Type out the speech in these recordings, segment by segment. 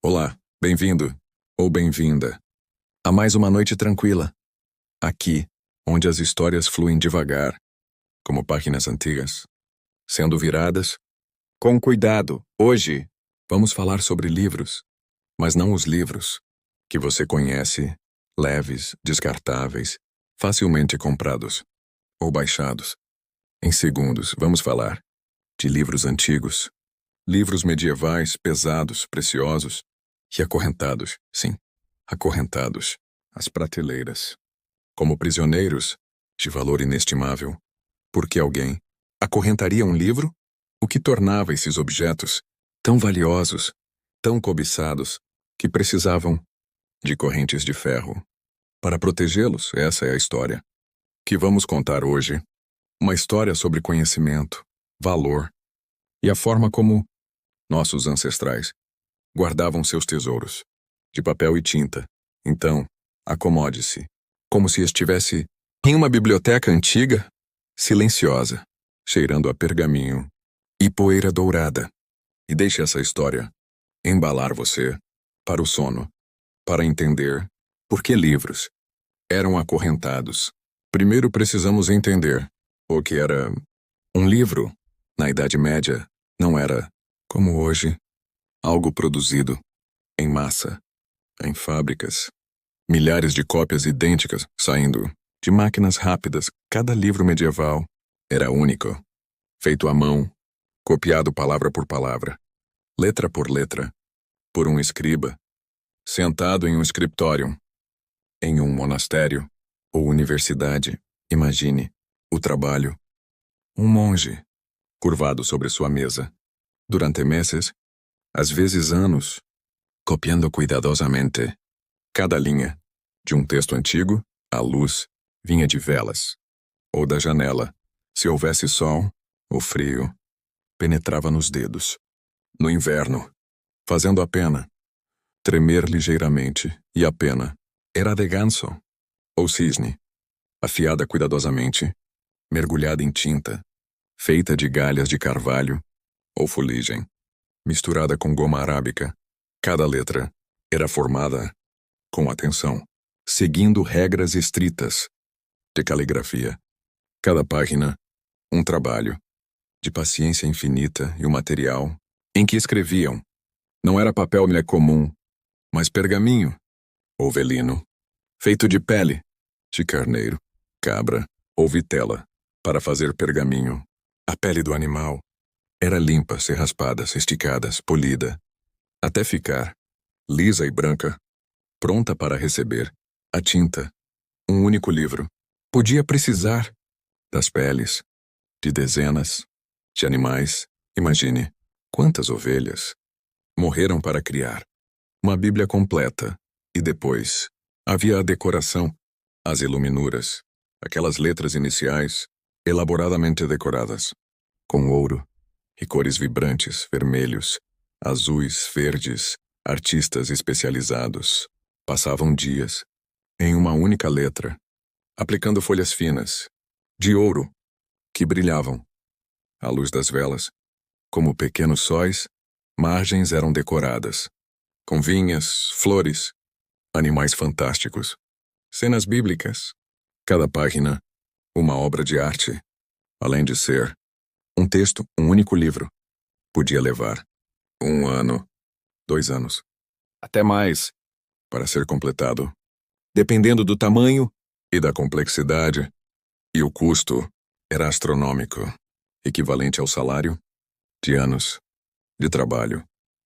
Olá, bem-vindo ou bem-vinda a mais uma noite tranquila. Aqui, onde as histórias fluem devagar, como páginas antigas, sendo viradas com cuidado. Hoje, vamos falar sobre livros, mas não os livros que você conhece, leves, descartáveis, facilmente comprados ou baixados. Em segundos, vamos falar de livros antigos, livros medievais, pesados, preciosos e acorrentados, sim, acorrentados às prateleiras, como prisioneiros de valor inestimável. Porque alguém acorrentaria um livro? O que tornava esses objetos tão valiosos, tão cobiçados, que precisavam de correntes de ferro para protegê-los? Essa é a história que vamos contar hoje. Uma história sobre conhecimento, valor e a forma como nossos ancestrais guardavam seus tesouros, de papel e tinta. Então, acomode-se, como se estivesse em uma biblioteca antiga, silenciosa, cheirando a pergaminho e poeira dourada. E deixe essa história embalar você para o sono, para entender por que livros eram acorrentados. Primeiro precisamos entender o que era um livro. Na Idade Média, não era, como hoje, algo produzido em massa, em fábricas, milhares de cópias idênticas saindo de máquinas rápidas. Cada livro medieval era único, feito à mão, copiado palavra por palavra, letra por letra, por um escriba, sentado em um escritório, em um monastério ou universidade. Imagine o trabalho. Um monge, curvado sobre sua mesa, durante meses, às vezes anos, copiando cuidadosamente cada linha de um texto antigo. A luz vinha de velas ou da janela. Se houvesse sol, o frio penetrava nos dedos. No inverno, fazendo a pena tremer ligeiramente, e a pena era de ganso ou cisne, afiada cuidadosamente, mergulhada em tinta, feita de galhas de carvalho ou fuligem, misturada com goma arábica. Cada letra era formada com atenção, seguindo regras estritas de caligrafia. Cada página, um trabalho de paciência infinita, e o material em que escreviam não era papel comum, mas pergaminho ou velino, feito de pele de carneiro, cabra ou vitela. Para fazer pergaminho, a pele do animal era limpa, se raspada, esticada, polida, até ficar lisa e branca, pronta para receber a tinta. Um único livro podia precisar das peles de dezenas de animais. Imagine quantas ovelhas morreram para criar uma Bíblia completa. E depois havia a decoração, as iluminuras, aquelas letras iniciais elaboradamente decoradas com ouro e cores vibrantes, vermelhos, azuis, verdes. Artistas especializados passavam dias em uma única letra, aplicando folhas finas de ouro que brilhavam à luz das velas. Como pequenos sóis, margens eram decoradas com vinhas, flores, animais fantásticos, cenas bíblicas. Cada página, uma obra de arte. Além de ser um texto, um único livro podia levar 1 ano, 2 anos, até mais, para ser completado, dependendo do tamanho e da complexidade. E o custo era astronômico, equivalente ao salário de anos de trabalho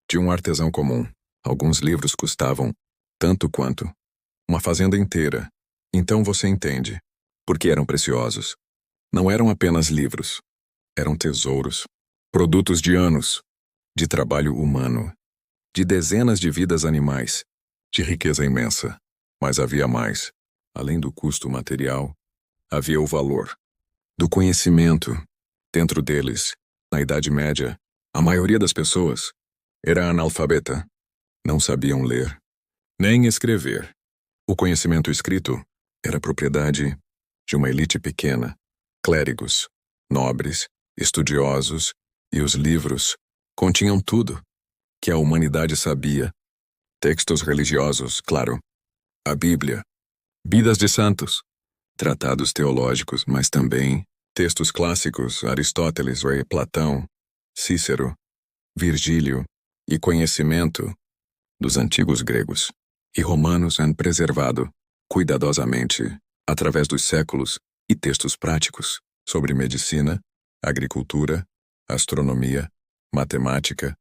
de um artesão comum. Alguns livros custavam tanto quanto uma fazenda inteira. Então você entende por que eram preciosos. Não eram apenas livros, eram tesouros, produtos de anos de trabalho humano, de dezenas de vidas animais, de riqueza imensa. Mas havia mais. Além do custo material, havia o valor do conhecimento. Dentro deles, na Idade Média, a maioria das pessoas era analfabeta. Não sabiam ler, nem escrever. O conhecimento escrito era propriedade de uma elite pequena, clérigos, nobres, estudiosos, e os livros continham tudo que a humanidade sabia Textos religiosos, claro. A Bíblia. Vidas de santos. Tratados teológicos, mas também textos clássicos, Aristóteles e Platão, Cícero, Virgílio e conhecimento dos antigos gregos e romanos preservado cuidadosamente através dos séculos e textos práticos sobre medicina, agricultura, astronomia, matemática,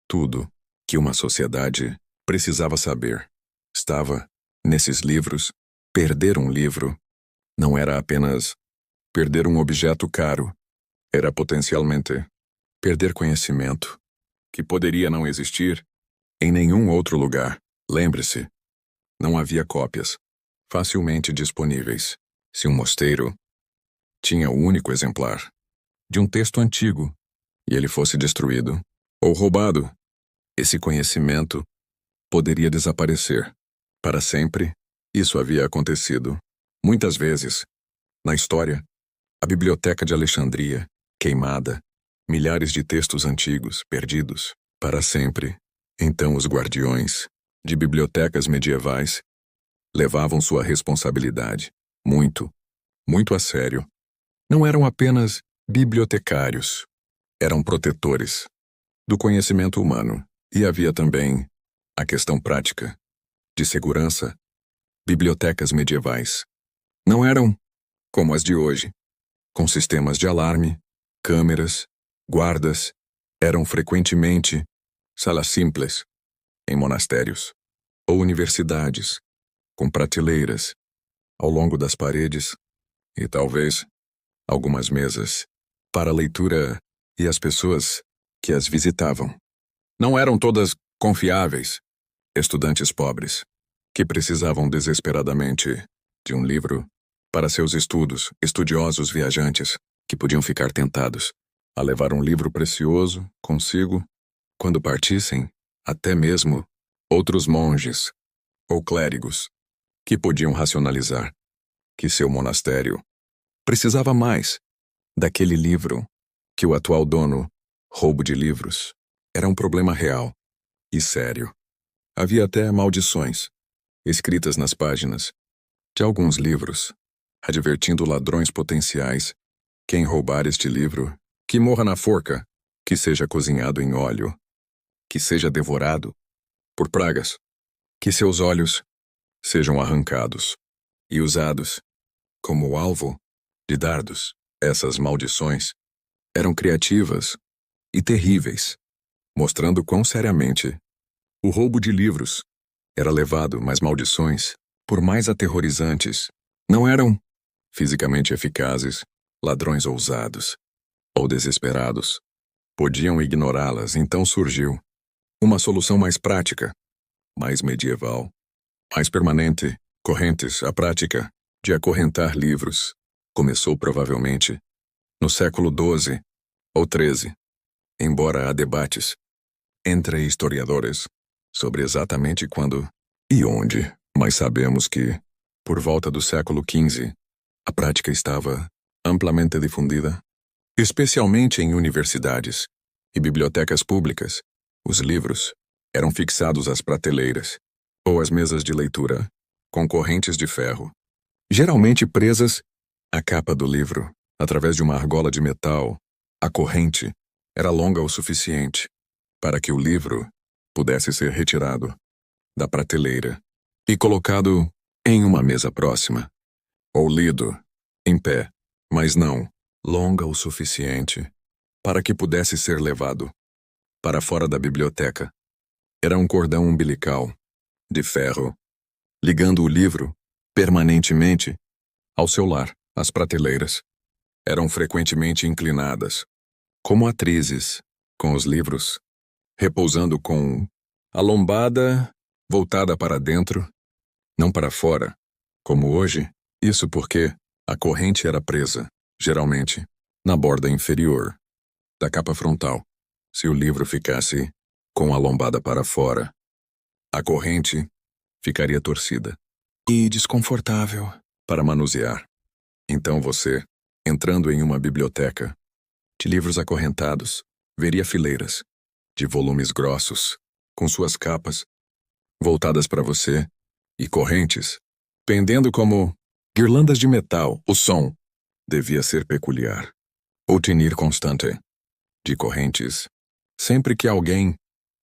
tudo que uma sociedade precisava saber estava nesses livros. Perder um livro não era apenas perder um objeto caro, era potencialmente perder conhecimento que poderia não existir em nenhum outro lugar. Lembre-se, não havia cópias facilmente disponíveis. Se um mosteiro tinha o único exemplar de um texto antigo e ele fosse destruído ou roubado, esse conhecimento poderia desaparecer para sempre. Isso havia acontecido muitas vezes na história. A Biblioteca de Alexandria, queimada, milhares de textos antigos perdidos para sempre. Então os guardiões de bibliotecas medievais levavam sua responsabilidade muito, muito a sério. Não eram apenas bibliotecários, eram protetores do conhecimento humano. E havia também a questão prática de segurança. Bibliotecas medievais não eram como as de hoje, com sistemas de alarme, câmeras, guardas. Eram frequentemente salas simples, em monastérios ou universidades, com prateleiras ao longo das paredes e talvez algumas mesas para leitura, e as pessoas que as visitavam não eram todas confiáveis. Estudantes pobres que precisavam desesperadamente de um livro para seus estudos, estudiosos viajantes que podiam ficar tentados a levar um livro precioso consigo quando partissem, até mesmo outros monges ou clérigos que podiam racionalizar que seu monastério precisava mais daquele livro que o atual dono. Roubo de livros era um problema real e sério. Havia até maldições escritas nas páginas de alguns livros, advertindo ladrões potenciais: quem roubar este livro, que morra na forca, que seja cozinhado em óleo, que seja devorado por pragas, que seus olhos sejam arrancados e usados como alvo de dardos. Essas maldições eram criativas e terríveis, mostrando quão seriamente o roubo de livros era levado. Mas maldições, por mais aterrorizantes, não eram fisicamente eficazes. Ladrões ousados ou desesperados podiam ignorá-las. Então surgiu uma solução mais prática, mais medieval, mais permanente. Correntes. A prática de acorrentar livros começou provavelmente no século XII ou XIII, embora há debates entre historiadores sobre exatamente quando e onde, mas sabemos que, por volta do século XV, a prática estava amplamente difundida, especialmente em universidades e bibliotecas públicas. Os livros eram fixados às prateleiras ou às mesas de leitura, com correntes de ferro, geralmente presas à capa do livro através de uma argola de metal. A corrente era longa o suficiente para que o livro pudesse ser retirado da prateleira e colocado em uma mesa próxima, ou lido em pé, mas não longa o suficiente para que pudesse ser levado para fora da biblioteca. Era um cordão umbilical de ferro, ligando o livro permanentemente ao seu lar. As prateleiras eram frequentemente inclinadas, como atrizes, com os livros repousando com a lombada voltada para dentro, não para fora, como hoje. Isso porque a corrente era presa, geralmente, na borda inferior da capa frontal. Se o livro ficasse com a lombada para fora, a corrente ficaria torcida e desconfortável para manusear. Então você, entrando em uma biblioteca de livros acorrentados, veria fileiras de volumes grossos, com suas capas voltadas para você, e correntes, pendendo como guirlandas de metal. O som devia ser peculiar. O tinir constante de correntes, sempre que alguém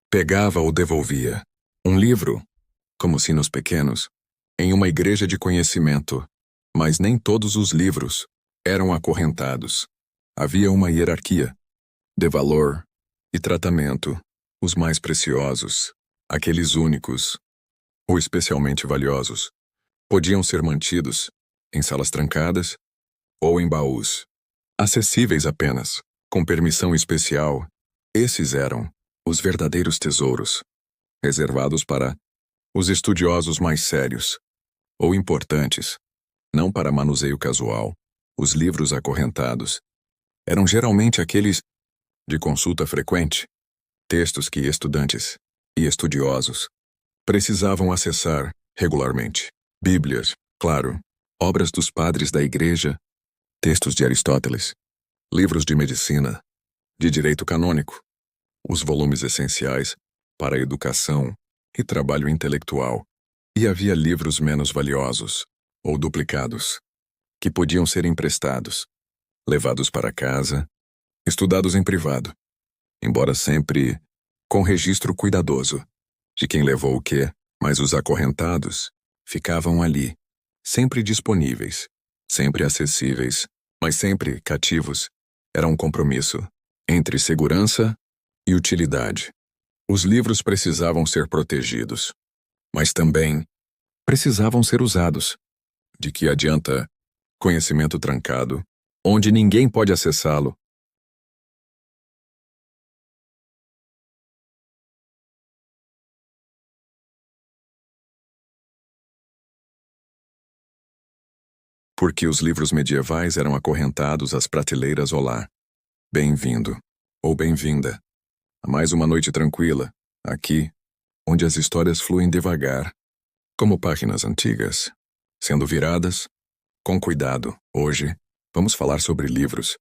pegava ou devolvia um livro, como sinos pequenos, em uma igreja de conhecimento. Mas nem todos os livros eram acorrentados. Havia uma hierarquia de valor e tratamento. Os mais preciosos, aqueles únicos, ou especialmente valiosos, podiam ser mantidos em salas trancadas ou em baús, acessíveis apenas, com permissão especial. Esses eram os verdadeiros tesouros, reservados para os estudiosos mais sérios ou importantes, não para manuseio casual. Os livros acorrentados eram geralmente aqueles de consulta frequente, textos que estudantes e estudiosos precisavam acessar regularmente. Bíblias, claro, obras dos padres da igreja, textos de Aristóteles, livros de medicina, de direito canônico, os volumes essenciais para a educação e trabalho intelectual. E havia livros menos valiosos, ou duplicados, que podiam ser emprestados, levados para casa, estudados em privado, embora sempre com registro cuidadoso de quem levou o quê, mas os acorrentados ficavam ali, sempre disponíveis, sempre acessíveis, mas sempre cativos. Era um compromisso entre segurança e utilidade. Os livros precisavam ser protegidos, mas também precisavam ser usados. De que adianta conhecimento trancado, onde ninguém pode acessá-lo? Porque os livros medievais eram acorrentados às prateleiras. Olá, bem-vindo, ou bem-vinda, a mais uma noite tranquila, aqui, onde as histórias fluem devagar, como páginas antigas, sendo viradas com cuidado. Hoje, vamos falar sobre livros,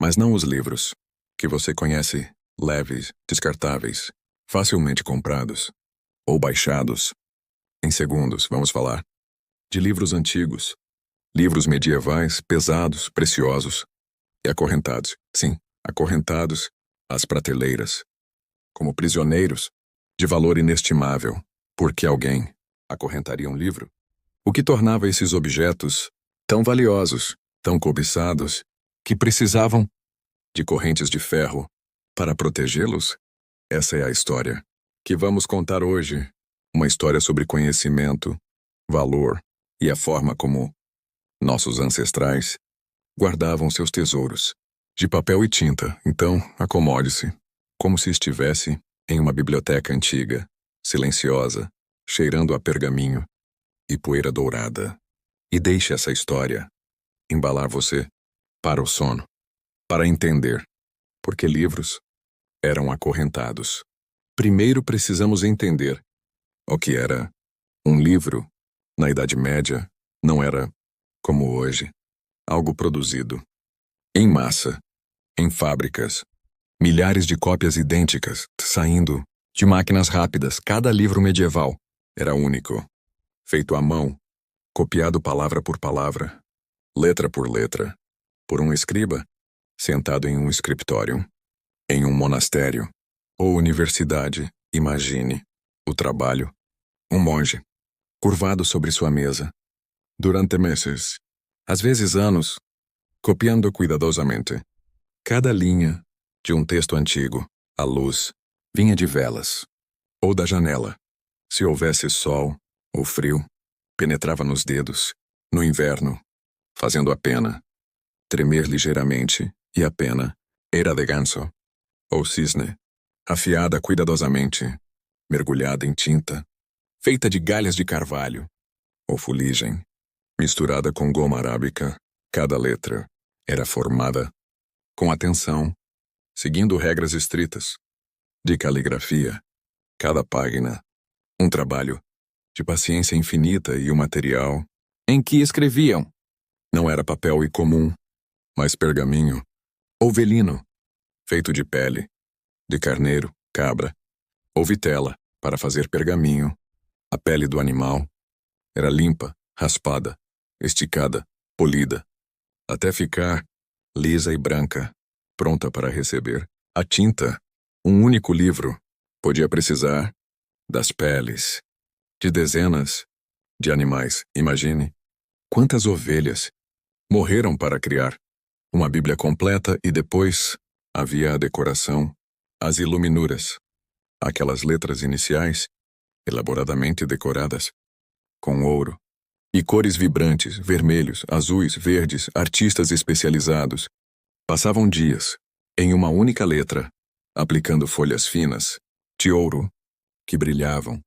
mas não os livros que você conhece, leves, descartáveis, facilmente comprados ou baixados. Em segundos, vamos falar de livros antigos, livros medievais, pesados, preciosos e acorrentados. Sim, acorrentados às prateleiras, como prisioneiros de valor inestimável. Porque alguém acorrentaria um livro? O que tornava esses objetos tão valiosos, tão cobiçados, que precisavam de correntes de ferro para protegê-los? Essa é a história que vamos contar hoje. Uma história sobre conhecimento, valor e a forma como nossos ancestrais guardavam seus tesouros de papel e tinta. Então, acomode-se, como se estivesse em uma biblioteca antiga, silenciosa, cheirando a pergaminho e poeira dourada. E deixe essa história embalar você para o sono, para entender por que livros eram acorrentados. Primeiro precisamos entender o que era um livro. Na Idade Média, não era, como hoje, algo produzido em massa, em fábricas, milhares de cópias idênticas saindo de máquinas rápidas. Cada livro medieval era único, feito à mão, copiado palavra por palavra, letra por letra, por um escriba sentado em um escritório, em um monastério ou universidade. Imagine o trabalho. Um monge, curvado sobre sua mesa, durante meses, às vezes anos, copiando cuidadosamente cada linha de um texto antigo. A luz vinha de velas ou da janela. Se houvesse sol ou frio, penetrava nos dedos, no inverno, fazendo a pena tremer ligeiramente, e a pena era de ganso ou cisne, afiada cuidadosamente, mergulhada em tinta, feita de galhas de carvalho ou fuligem, misturada com goma arábica. Cada letra era formada com atenção, seguindo regras estritas de caligrafia. Cada página, um trabalho de paciência infinita, e o material em que escreviam não era papel e comum, mas pergaminho ou velino, feito de pele de carneiro, cabra ou vitela, para fazer pergaminho. A pele do animal era limpa, raspada, esticada, polida, até ficar lisa e branca, pronta para receber a tinta. Um único livro podia precisar das peles de dezenas de animais. Imagine quantas ovelhas morreram para criar uma Bíblia completa, e depois havia a decoração, as iluminuras, aquelas letras iniciais elaboradamente decoradas com ouro e cores vibrantes, vermelhos, azuis, verdes. Artistas especializados passavam dias em uma única letra, aplicando folhas finas de ouro que brilhavam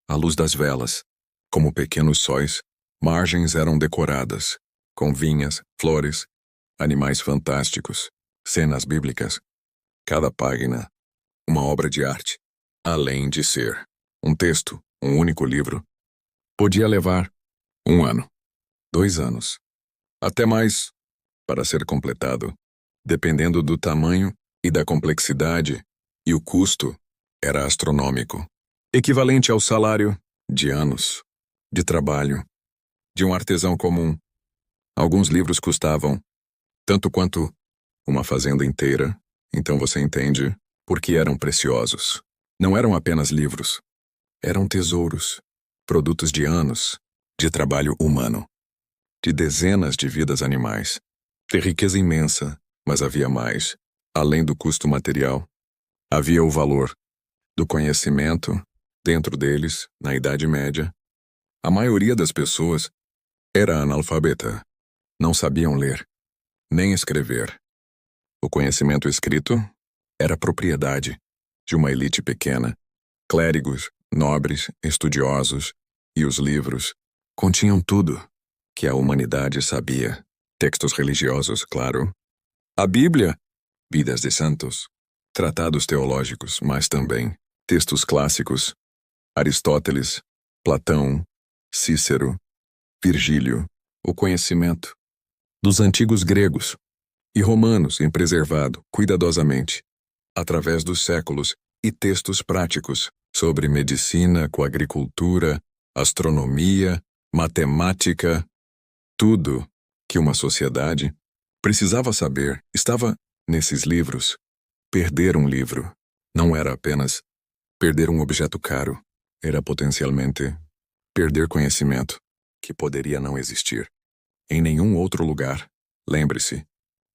à luz das velas, como pequenos sóis. Margens eram decoradas com vinhas, flores, animais fantásticos, cenas bíblicas. Cada página, uma obra de arte. Além de ser um texto, um único livro, podia levar 1 ano, 2 anos, até mais, para ser completado, dependendo do tamanho e da complexidade, e o custo era astronômico, equivalente ao salário de anos de trabalho de um artesão comum. Alguns livros custavam tanto quanto uma fazenda inteira, então você entende por que eram preciosos. Não eram apenas livros, eram tesouros, produtos de anos de trabalho humano, de dezenas de vidas animais, de riqueza imensa. Mas havia mais. Além do custo material, havia o valor do conhecimento dentro deles. Na Idade Média, a maioria das pessoas era analfabeta. Não sabiam ler, nem escrever. O conhecimento escrito era propriedade de uma elite pequena. Clérigos, nobres, estudiosos, e os livros continham tudo que a humanidade sabia. Textos religiosos, claro. A Bíblia, vidas de santos, tratados teológicos, mas também textos clássicos, Aristóteles, Platão, Cícero, Virgílio, o conhecimento dos antigos gregos e romanos preservado cuidadosamente, através dos séculos, e textos práticos sobre medicina, agricultura, astronomia, matemática. Tudo que uma sociedade precisava saber estava nesses livros. Perder um livro não era apenas perder um objeto caro, era potencialmente perder conhecimento que poderia não existir em nenhum outro lugar. Lembre-se,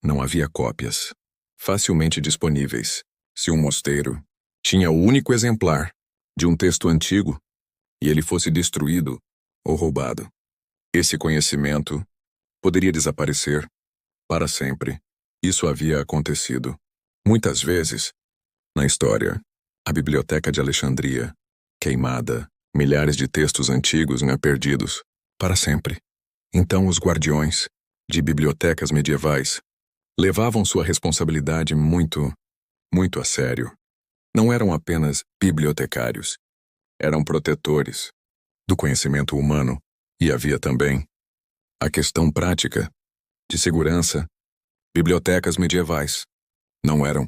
não havia cópias facilmente disponíveis. Se um mosteiro tinha o único exemplar de um texto antigo e ele fosse destruído ou roubado, esse conhecimento poderia desaparecer para sempre. Isso havia acontecido muitas vezes na história. A Biblioteca de Alexandria, queimada, milhares de textos antigos perdidos para sempre. Então os guardiões de bibliotecas medievais levavam sua responsabilidade muito a sério. Não eram apenas bibliotecários, eram protetores do conhecimento humano, e havia também a questão prática de segurança. Bibliotecas medievais não eram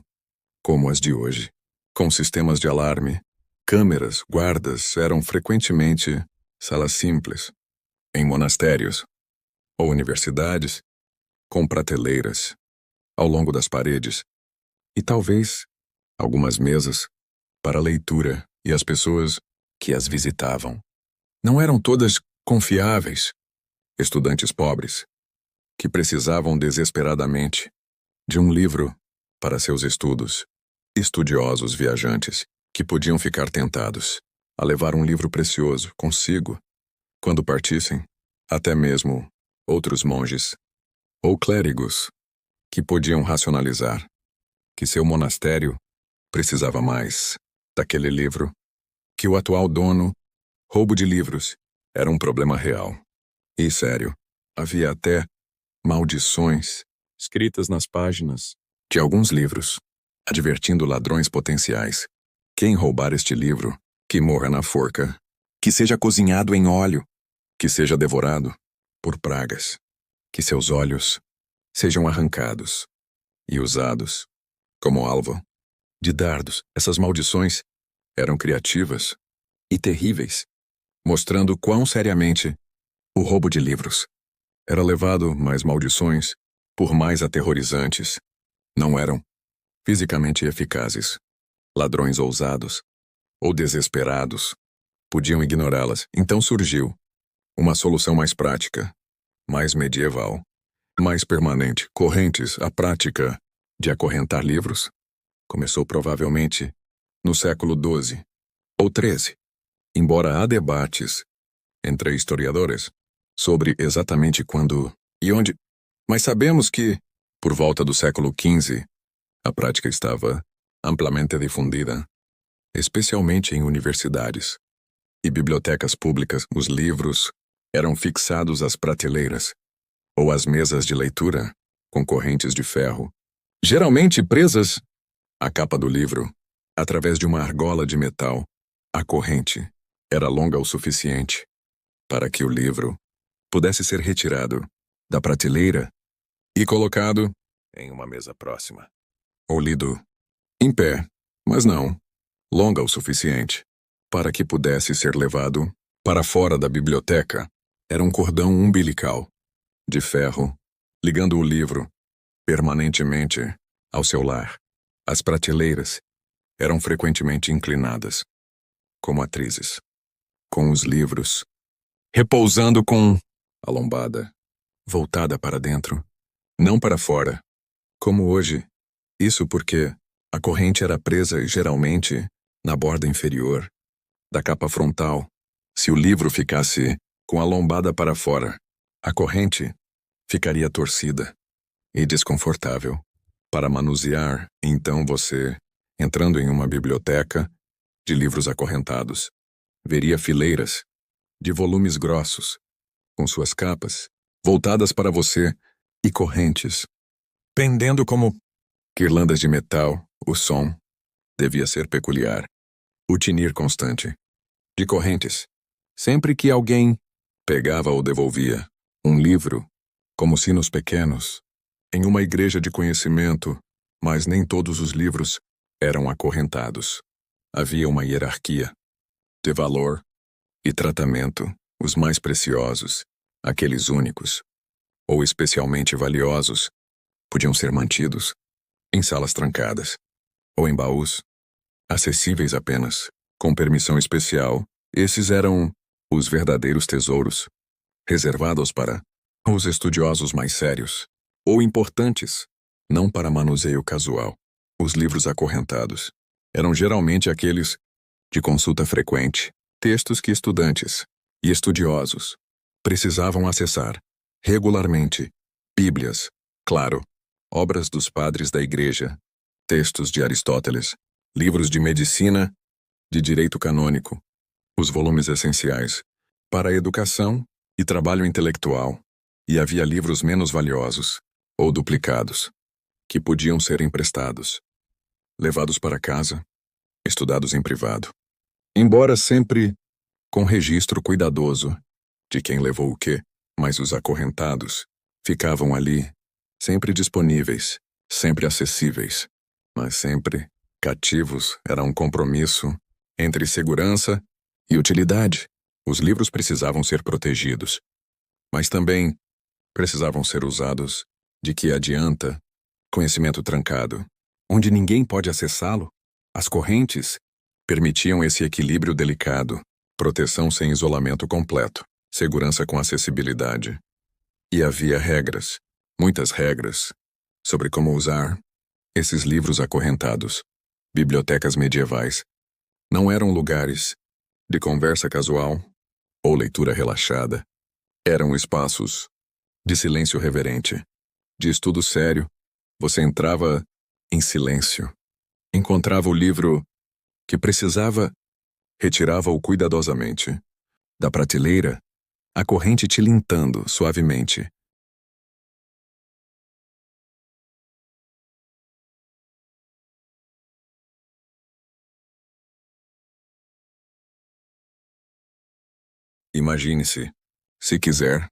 como as de hoje, com sistemas de alarme, câmeras, guardas. Eram frequentemente salas simples, em monastérios ou universidades, com prateleiras ao longo das paredes e talvez algumas mesas para leitura, e as pessoas que as visitavam não eram todas confiáveis. Estudantes pobres que precisavam desesperadamente de um livro para seus estudos, estudiosos viajantes que podiam ficar tentados a levar um livro precioso consigo quando partissem, até mesmo outros monges ou clérigos que podiam racionalizar que seu monastério precisava mais daquele livro que o atual dono. Roubo de livros era um problema real e sério. Havia até maldições escritas nas páginas de alguns livros, advertindo ladrões potenciais. Quem roubar este livro, que morra na forca, que seja cozinhado em óleo, que seja devorado por pragas, que seus olhos sejam arrancados e usados como alvo de dardos. Essas maldições eram criativas e terríveis. mostrando quão seriamente o roubo de livros era levado, mas maldições, por mais aterrorizantes, não eram fisicamente eficazes. Ladrões ousados ou desesperados podiam ignorá-las. Então surgiu uma solução mais prática, mais medieval, mais permanente. Correntes, a prática de acorrentar livros, começou provavelmente no século XII ou XIII, embora há debates entre historiadores sobre exatamente quando e onde, mas sabemos que, por volta do século XV, a prática estava amplamente difundida, especialmente em universidades e bibliotecas públicas. Os livros eram fixados às prateleiras ou às mesas de leitura com correntes de ferro, geralmente presas à capa do livro através de uma argola de metal. A corrente era longa o suficiente para que o livro pudesse ser retirado da prateleira e colocado em uma mesa próxima, ou lido em pé, mas não longa o suficiente para que pudesse ser levado para fora da biblioteca. Era um cordão umbilical de ferro ligando o livro permanentemente ao seu lar. As prateleiras eram frequentemente inclinadas, como atrizes, com os livros repousando com a lombada voltada para dentro, não para fora, como hoje. Isso porque a corrente era presa geralmente na borda inferior da capa frontal. Se o livro ficasse com a lombada para fora, a corrente ficaria torcida e desconfortável para manusear. Então você, entrando em uma biblioteca de livros acorrentados, veria fileiras de volumes grossos, com suas capas voltadas para você e correntes pendendo como guirlandas de metal. O som devia ser peculiar. O tinir constante de correntes, sempre que alguém pegava ou devolvia um livro, como sinos pequenos, em uma igreja de conhecimento, mas nem todos os livros eram acorrentados. Havia uma hierarquia de valor e tratamento. Os mais preciosos, aqueles únicos ou especialmente valiosos, podiam ser mantidos em salas trancadas ou em baús, acessíveis apenas com permissão especial. Esses eram os verdadeiros tesouros, reservados para os estudiosos mais sérios ou importantes, não para manuseio casual. Os livros acorrentados eram geralmente aqueles de consulta frequente, textos que estudantes e estudiosos precisavam acessar regularmente. Bíblias, claro, obras dos padres da igreja, textos de Aristóteles, livros de medicina, de direito canônico, os volumes essenciais para a educação e trabalho intelectual. E havia livros menos valiosos, ou duplicados, que podiam ser emprestados, levados para casa, estudados em privado, embora sempre com registro cuidadoso de quem levou o quê, mas os acorrentados ficavam ali, sempre disponíveis, sempre acessíveis, mas sempre cativos. Era um compromisso entre segurança e utilidade. Os livros precisavam ser protegidos, mas também precisavam ser usados. De que adianta conhecimento trancado, onde ninguém pode acessá-lo? As correntes permitiam esse equilíbrio delicado, proteção sem isolamento completo, segurança com acessibilidade. E havia regras, muitas regras, sobre como usar esses livros acorrentados. Bibliotecas medievais não eram lugares de conversa casual ou leitura relaxada. Eram espaços de silêncio reverente, de estudo sério. Você entrava em silêncio, encontrava o livro que precisava, retirava-o cuidadosamente da prateleira, a corrente tilintando suavemente. Imagine-se, se quiser,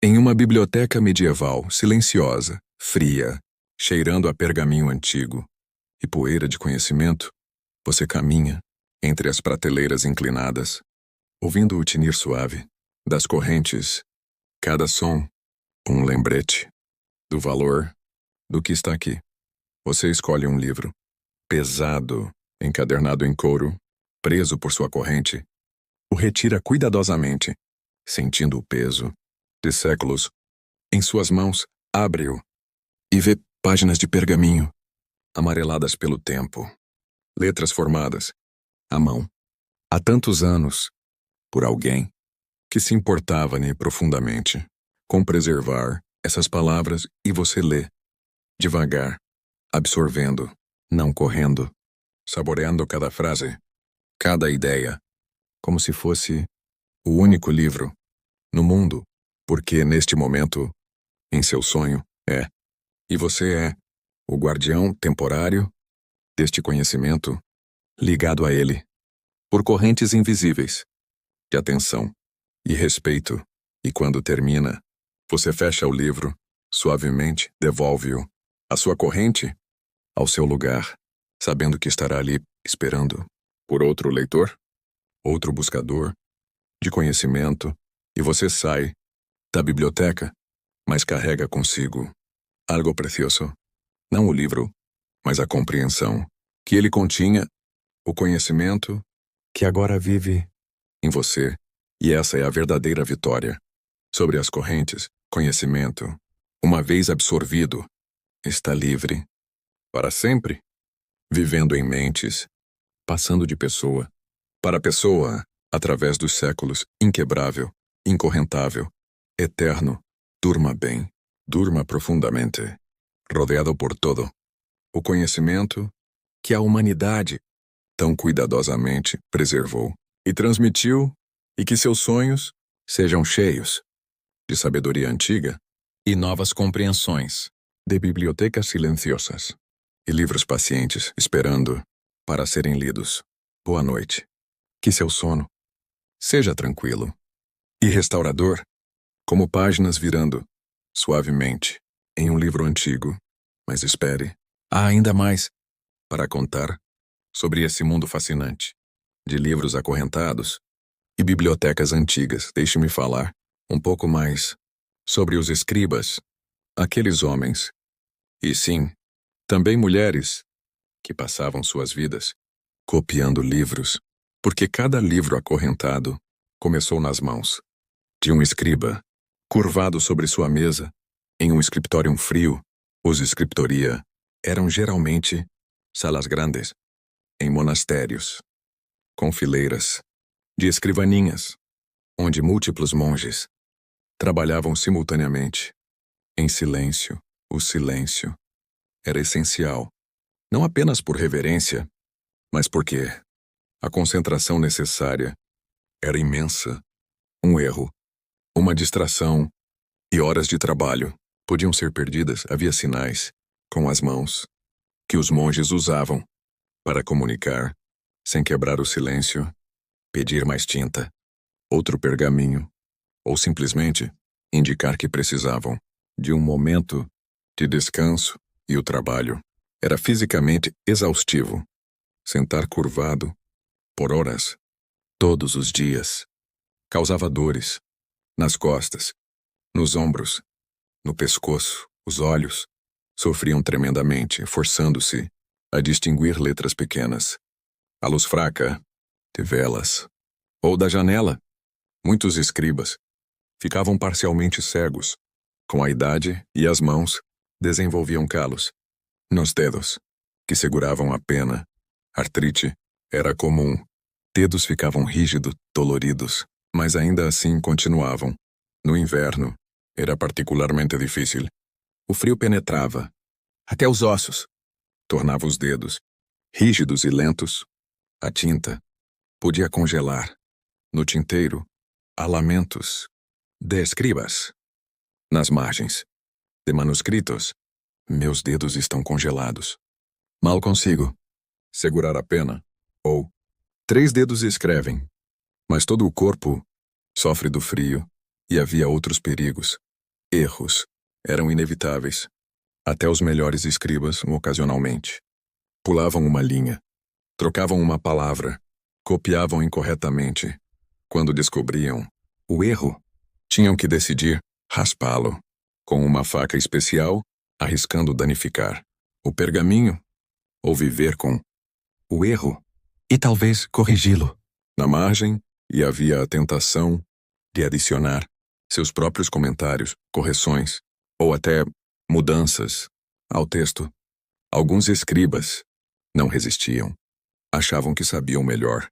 em uma biblioteca medieval silenciosa, fria, cheirando a pergaminho antigo e poeira de conhecimento. Você caminha entre as prateleiras inclinadas, ouvindo o tinir suave das correntes, cada som, um lembrete do valor do que está aqui. Você escolhe um livro, pesado, encadernado em couro, preso por sua corrente, o retira cuidadosamente, sentindo o peso de séculos em suas mãos, abre-o e vê páginas de pergaminho, amareladas pelo tempo, letras formadas, à mão, há tantos anos, por alguém que se importava-lhe profundamente com preservar essas palavras, e você lê, devagar, absorvendo, não correndo, saboreando cada frase, cada ideia, como se fosse o único livro no mundo, porque neste momento, em seu sonho, é. E você é o guardião temporário deste conhecimento, ligado a ele, por correntes invisíveis, de atenção e respeito, e quando termina, você fecha o livro, suavemente devolve-o à sua corrente, ao seu lugar, sabendo que estará ali esperando por outro leitor, outro buscador de conhecimento, e você sai da biblioteca, mas carrega consigo algo precioso, não o livro, mas a compreensão que ele continha, o conhecimento que agora vive em você, e essa é a verdadeira vitória sobre as correntes. Conhecimento, uma vez absorvido, está livre para sempre, vivendo em mentes, passando de pessoa para pessoa, através dos séculos, inquebrável, incorrentável, eterno. Durma bem, durma profundamente, rodeado por todo o conhecimento que a humanidade tão cuidadosamente preservou e transmitiu, e que seus sonhos sejam cheios de sabedoria antiga e novas compreensões, de bibliotecas silenciosas e livros pacientes esperando para serem lidos. Boa noite. Que seu sono seja tranquilo e restaurador, como páginas virando suavemente em um livro antigo. Mas espere, há ainda mais para contar sobre esse mundo fascinante de livros acorrentados e bibliotecas antigas. Deixe-me falar um pouco mais sobre os escribas, aqueles homens, e sim, também mulheres, que passavam suas vidas copiando livros, porque cada livro acorrentado começou nas mãos de um escriba, curvado sobre sua mesa, em um escritório frio. Os escriptoria eram geralmente salas grandes, em monastérios, com fileiras de escrivaninhas, onde múltiplos monges trabalhavam simultaneamente, em silêncio. O silêncio era essencial, não apenas por reverência, mas porque a concentração necessária era imensa. Um erro, uma distração e horas de trabalho podiam ser perdidas. Havia sinais com as mãos que os monges usavam para comunicar, sem quebrar o silêncio, pedir mais tinta, outro pergaminho, ou simplesmente indicar que precisavam de um momento de descanso, e o trabalho era fisicamente exaustivo. Sentar curvado por horas, todos os dias, causava dores nas costas, nos ombros, no pescoço. Os olhos sofriam tremendamente, forçando-se a distinguir letras pequenas. A luz fraca de velas ou da janela. Muitos escribas ficavam parcialmente cegos. Com a idade e as mãos desenvolviam calos nos dedos, que seguravam a pena. Artrite era comum. Dedos ficavam rígidos, doloridos, mas ainda assim continuavam. No inverno, era particularmente difícil. O frio penetrava até os ossos, tornava os dedos rígidos e lentos. A tinta podia congelar. No tinteiro, há lamentos de escribas. Nas margens de manuscritos, meus dedos estão congelados. Mal consigo segurar a pena. Ou 3 dedos escrevem, mas todo o corpo sofre do frio, e havia outros perigos. Erros eram inevitáveis. Até os melhores escribas, ocasionalmente, pulavam uma linha, trocavam uma palavra, copiavam incorretamente, Quando descobriam o erro, tinham que decidir raspá-lo com uma faca especial, arriscando danificar o pergaminho, ou viver com o erro e talvez corrigi-lo. Na margem, e havia a tentação de adicionar seus próprios comentários, correções ou até mudanças ao texto. Alguns escribas não resistiam. Achavam que sabiam melhor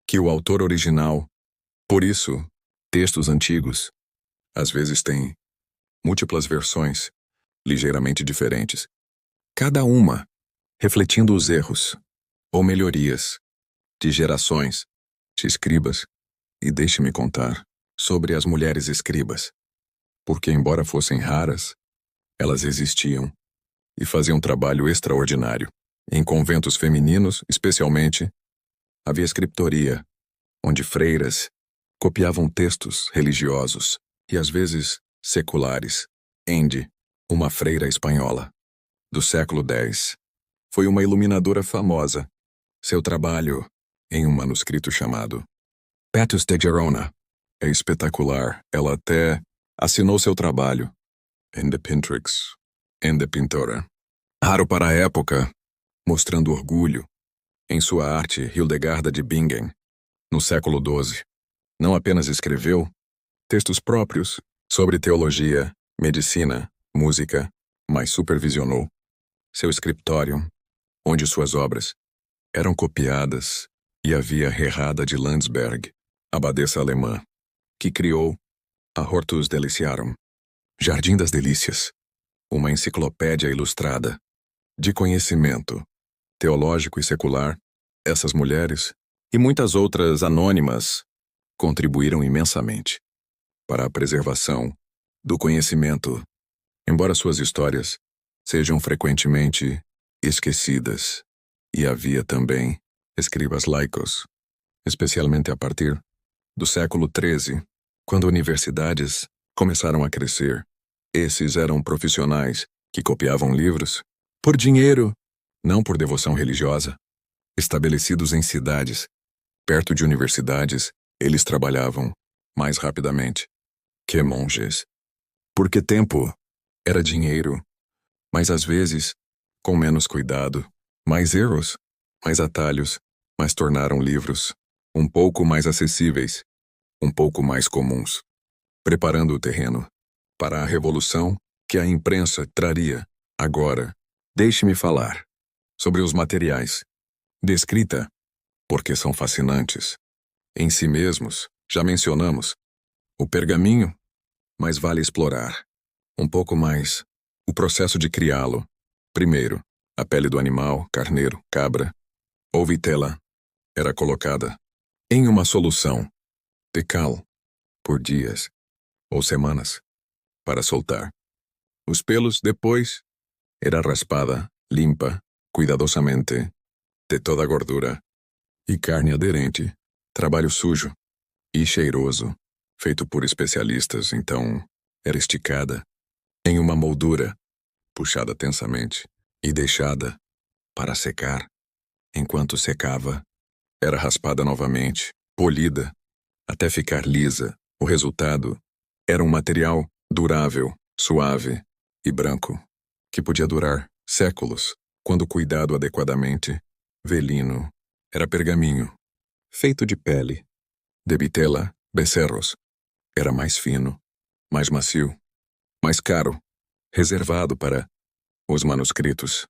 que o autor original. Por isso, textos antigos às vezes têm múltiplas versões, ligeiramente diferentes, cada uma refletindo os erros ou melhorias de gerações de escribas. E deixe-me contar sobre as mulheres escribas, porque embora fossem raras, elas existiam e faziam um trabalho extraordinário. Em conventos femininos, especialmente, havia escriptoria, onde freiras copiavam textos religiosos e às vezes seculares. Ende, uma freira espanhola do século X, foi uma iluminadora famosa. Seu trabalho, em um manuscrito chamado Petrus de Gerona, é espetacular. Ela até assinou seu trabalho em The Pintrix, em The Pintora. Raro para a época, mostrando orgulho em sua arte. Hildegarda de Bingen, no século XII, não apenas escreveu textos próprios sobre teologia, medicina, música, mas supervisionou seu escritório, onde suas obras eram copiadas, e havia Herrada de Landsberg, abadesa alemã, que criou a Hortus Deliciarum, Jardim das Delícias, uma enciclopédia ilustrada de conhecimento teológico e secular. Essas mulheres e muitas outras anônimas contribuíram imensamente para a preservação do conhecimento, embora suas histórias sejam frequentemente esquecidas. E havia também escribas laicos, especialmente a partir do século XIII, quando universidades começaram a crescer. Esses eram profissionais que copiavam livros por dinheiro, não por devoção religiosa. Estabelecidos em cidades, perto de universidades, eles trabalhavam mais rapidamente que monges, porque tempo era dinheiro, mas às vezes com menos cuidado, mais erros, mais atalhos, mas tornaram livros um pouco mais acessíveis, um pouco mais comuns, preparando o terreno para a revolução que a imprensa traria. Agora, deixe-me falar sobre os materiais de escrita, porque são fascinantes em si mesmos. Já mencionamos o pergaminho, mas vale explorar um pouco mais o processo de criá-lo. Primeiro, a pele do animal, carneiro, cabra ou vitela, era colocada em uma solução de cal por dias ou semanas para soltar os pelos. Depois, era raspada, limpa, cuidadosamente, de toda a gordura e carne aderente, trabalho sujo e cheiroso, feito por especialistas. Então, era esticada em uma moldura, puxada tensamente e deixada para secar. Enquanto secava, era raspada novamente, polida, até ficar lisa. O resultado era um material durável, suave e branco, que podia durar séculos, quando cuidado adequadamente. Velino era pergaminho, feito de pele de vitela, becerros. Era mais fino, mais macio, mais caro, reservado para os manuscritos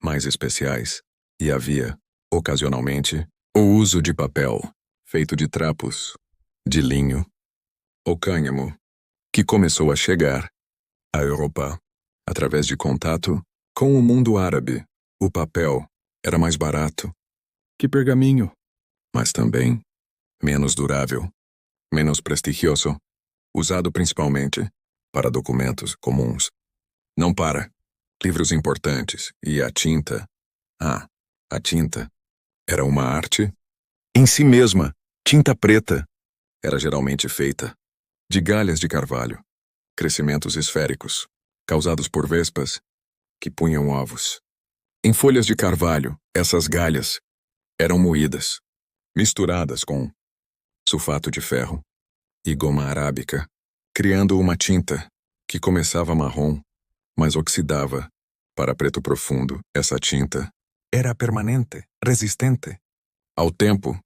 mais especiais. E havia, ocasionalmente, o uso de papel, feito de trapos, de linho ou cânhamo, que começou a chegar à Europa através de contato com o mundo árabe. O papel era mais barato que pergaminho, mas também menos durável, menos prestigioso, usado principalmente para documentos comuns, não para livros importantes. E a tinta, a tinta era uma arte em si mesma. Tinta preta era geralmente feita de galhas de carvalho, crescimentos esféricos, causados por vespas que punham ovos em folhas de carvalho. Essas galhas eram moídas, misturadas com sulfato de ferro e goma arábica, criando uma tinta que começava marrom, mas oxidava para preto profundo. Essa tinta era permanente, resistente ao tempo.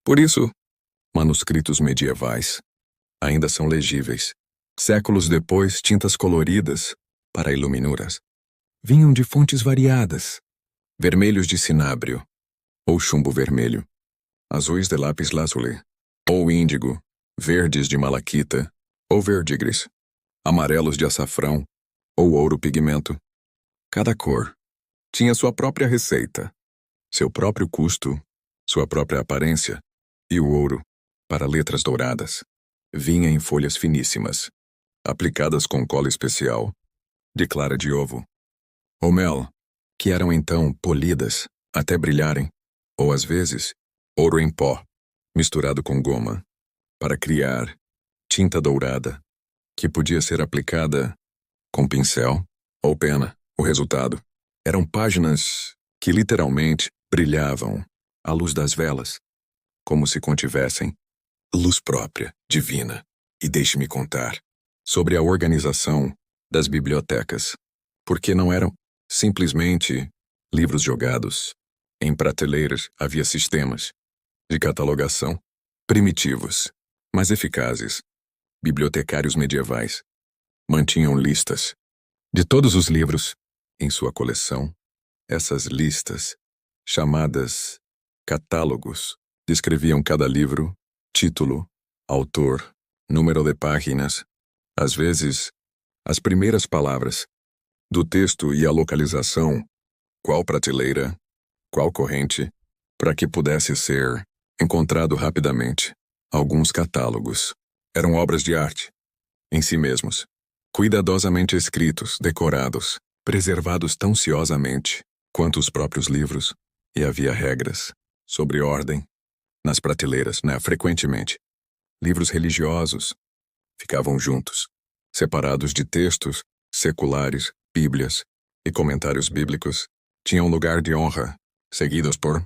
Por isso, manuscritos medievais ainda são legíveis. Séculos depois, tintas coloridas para iluminuras vinham de fontes variadas: vermelhos de cinábrio ou chumbo vermelho, azuis de lápis lazuli ou índigo, verdes de malaquita ou verdigris, amarelos de açafrão ou ouro pigmento. Cada cor tinha sua própria receita, seu próprio custo, sua própria aparência, e o ouro, para letras douradas, vinha em folhas finíssimas, aplicadas com cola especial, de clara de ovo, ou mel, que eram então polidas até brilharem, ou às vezes, ouro em pó, misturado com goma, para criar tinta dourada, que podia ser aplicada com pincel ou pena. O resultado eram páginas que literalmente brilhavam à luz das velas, como se contivessem luz própria, divina. E deixe-me contar sobre a organização das bibliotecas, porque não eram simplesmente livros jogados em prateleiras. Havia sistemas de catalogação primitivos, mas eficazes. Bibliotecários medievais mantinham listas de todos os livros em sua coleção. Essas listas, chamadas catálogos, descreviam cada livro, título, autor, número de páginas, às vezes, as primeiras palavras do texto e a localização, qual prateleira, qual corrente, para que pudesse ser encontrado rapidamente. Alguns catálogos eram obras de arte, em si mesmos, cuidadosamente escritos, decorados, preservados tão ciosamente quanto os próprios livros, e havia regras sobre ordem nas prateleiras, frequentemente. Livros religiosos ficavam juntos, separados de textos seculares, bíblias e comentários bíblicos, tinham lugar de honra, seguidos por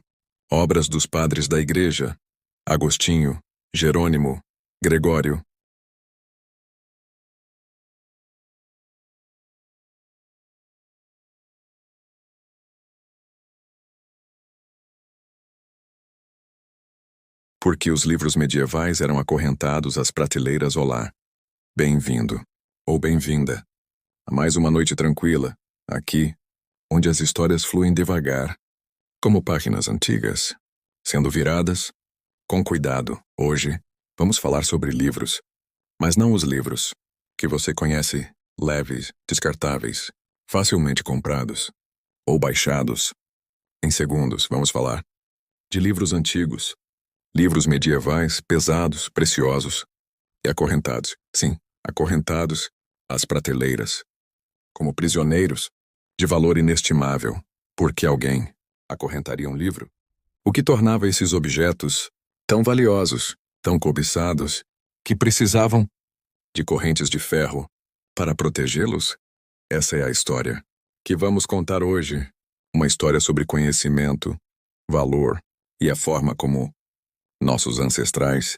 obras dos padres da Igreja: Agostinho, Jerônimo, Gregório. Porque os livros medievais eram acorrentados às prateleiras. Olá, bem-vindo, ou bem-vinda, a mais uma noite tranquila, aqui, onde as histórias fluem devagar, como páginas antigas, sendo viradas com cuidado. Hoje, vamos falar sobre livros, mas não os livros que você conhece, leves, descartáveis, facilmente comprados ou baixados em segundos. Vamos falar de livros antigos, livros medievais, pesados, preciosos e acorrentados. Sim, acorrentados às prateleiras, como prisioneiros de valor inestimável. Porque alguém acorrentaria um livro? O que tornava esses objetos tão valiosos, tão cobiçados, que precisavam de correntes de ferro para protegê-los? Essa é a história que vamos contar hoje. Uma história sobre conhecimento, valor e a forma como nossos ancestrais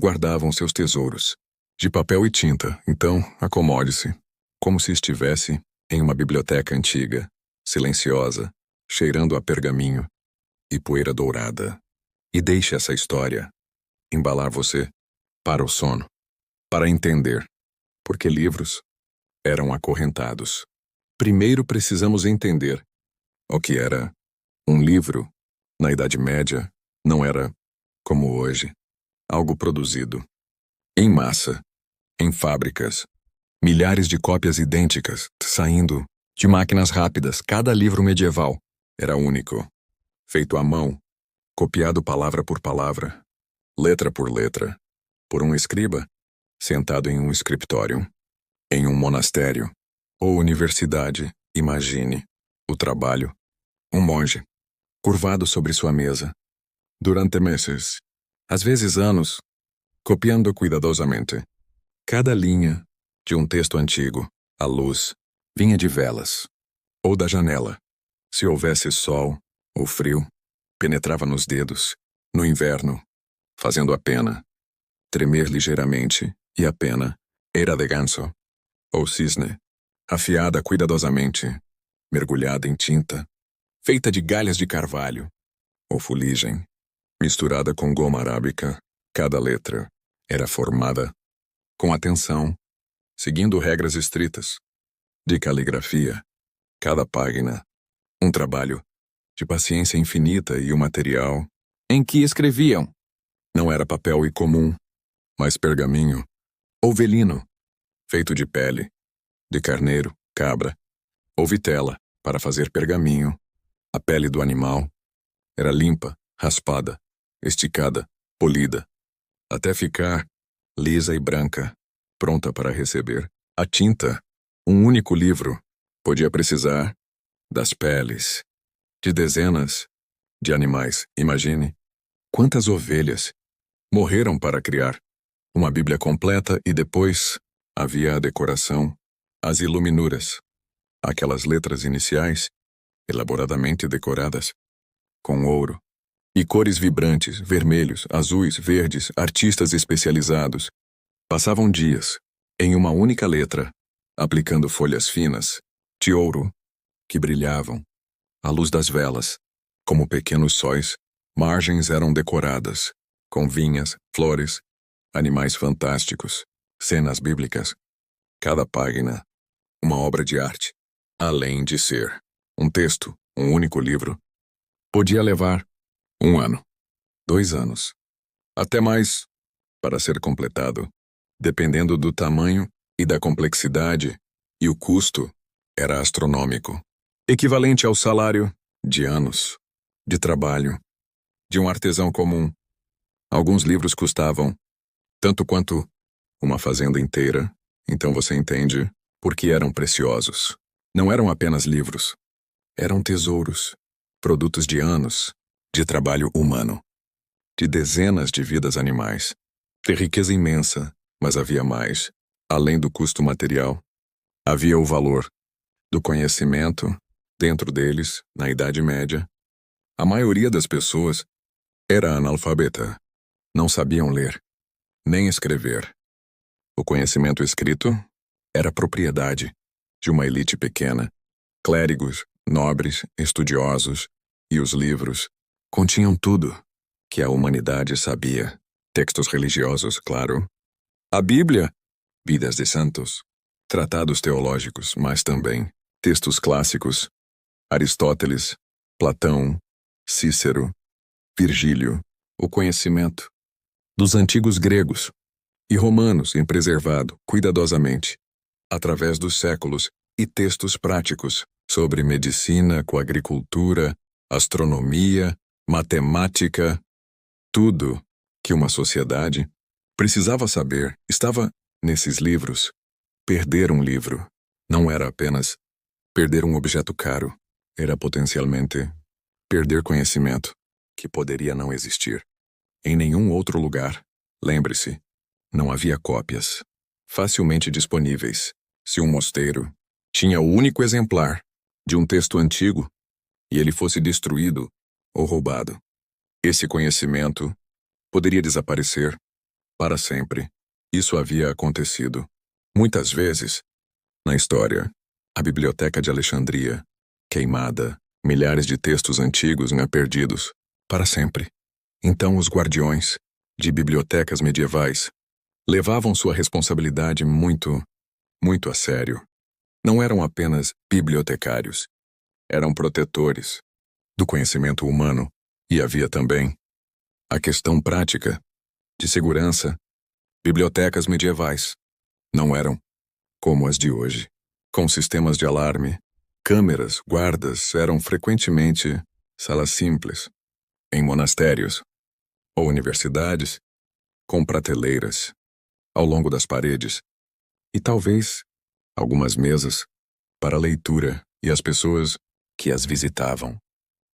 guardavam seus tesouros de papel e tinta. Então, acomode-se, como se estivesse em uma biblioteca antiga, silenciosa, cheirando a pergaminho e poeira dourada. E deixe essa história embalar você para o sono, para entender porque livros eram acorrentados. Primeiro precisamos entender o que era um livro. Na Idade Média, não era, como hoje, algo produzido em massa, em fábricas, milhares de cópias idênticas saindo de máquinas rápidas. Cada livro medieval era único, feito à mão, copiado palavra por palavra, letra por letra, por um escriba sentado em um escritório, em um monastério ou universidade. Imagine o trabalho. Um monge, curvado sobre sua mesa, durante meses, às vezes anos, copiando cuidadosamente cada linha de um texto antigo. A luz vinha de velas ou da janela. Se houvesse sol ou frio, penetrava nos dedos, no inverno, fazendo a pena tremer ligeiramente, e a pena era de ganso, ou cisne, afiada cuidadosamente, mergulhada em tinta, feita de galhas de carvalho, ou fuligem, misturada com goma arábica. Cada letra era formada com atenção, seguindo regras estritas. De caligrafia, cada página, um trabalho de paciência infinita, e o material em que escreviam não era papel comum, mas pergaminho ou velino, feito de pele, de carneiro, cabra ou vitela. Para fazer pergaminho, a pele do animal era limpa, raspada, esticada, polida, até ficar lisa e branca, pronta para receber a tinta. Um único livro podia precisar das peles de dezenas de animais. Imagine quantas ovelhas morreram para criar uma Bíblia completa. E depois havia a decoração, as iluminuras, aquelas letras iniciais, elaboradamente decoradas com ouro e cores vibrantes, vermelhos, azuis, verdes. Artistas especializados passavam dias em uma única letra, aplicando folhas finas de ouro que brilhavam à luz das velas, como pequenos sóis. Margens eram decoradas com vinhas, flores, animais fantásticos, cenas bíblicas. Cada página, uma obra de arte. Além de ser um texto, um único livro podia levar 1 ano, 2 anos, até mais, para ser completado, dependendo do tamanho e da complexidade, e o custo era astronômico, equivalente ao salário de anos de trabalho de um artesão comum. Alguns livros custavam tanto quanto uma fazenda inteira, então você entende por que eram preciosos. Não eram apenas livros, eram tesouros, produtos de anos de trabalho humano, de dezenas de vidas animais, de riqueza imensa. Mas havia mais. Além do custo material, havia o valor do conhecimento. Dentro deles, na Idade Média, a maioria das pessoas era analfabeta. Não sabiam ler, nem escrever. O conhecimento escrito era propriedade de uma elite pequena. Clérigos, nobres, estudiosos, e os livros continham tudo que a humanidade sabia. Textos religiosos, claro. A Bíblia, vidas de santos, tratados teológicos, mas também textos clássicos. Aristóteles, Platão, Cícero, Virgílio, o conhecimento dos antigos gregos e romanos preservado cuidadosamente, através dos séculos, e textos práticos sobre medicina, agricultura, astronomia, matemática. Tudo que uma sociedade precisava saber estava nesses livros. Perder um livro não era apenas perder um objeto caro, era potencialmente perder conhecimento que poderia não existir em nenhum outro lugar. Lembre-se, não havia cópias facilmente disponíveis. Se um mosteiro tinha o único exemplar de um texto antigo e ele fosse destruído ou roubado, esse conhecimento poderia desaparecer para sempre. Isso havia acontecido muitas vezes na história. A Biblioteca de Alexandria, queimada, milhares de textos antigos perdidos para sempre. Então os guardiões de bibliotecas medievais levavam sua responsabilidade muito a sério. Não eram apenas bibliotecários, eram protetores do conhecimento humano, e havia também a questão prática de segurança. Bibliotecas medievais não eram como as de hoje, com sistemas de alarme, câmeras, guardas. Eram frequentemente salas simples, em monastérios ou universidades, com prateleiras ao longo das paredes e talvez algumas mesas para leitura, e as pessoas que as visitavam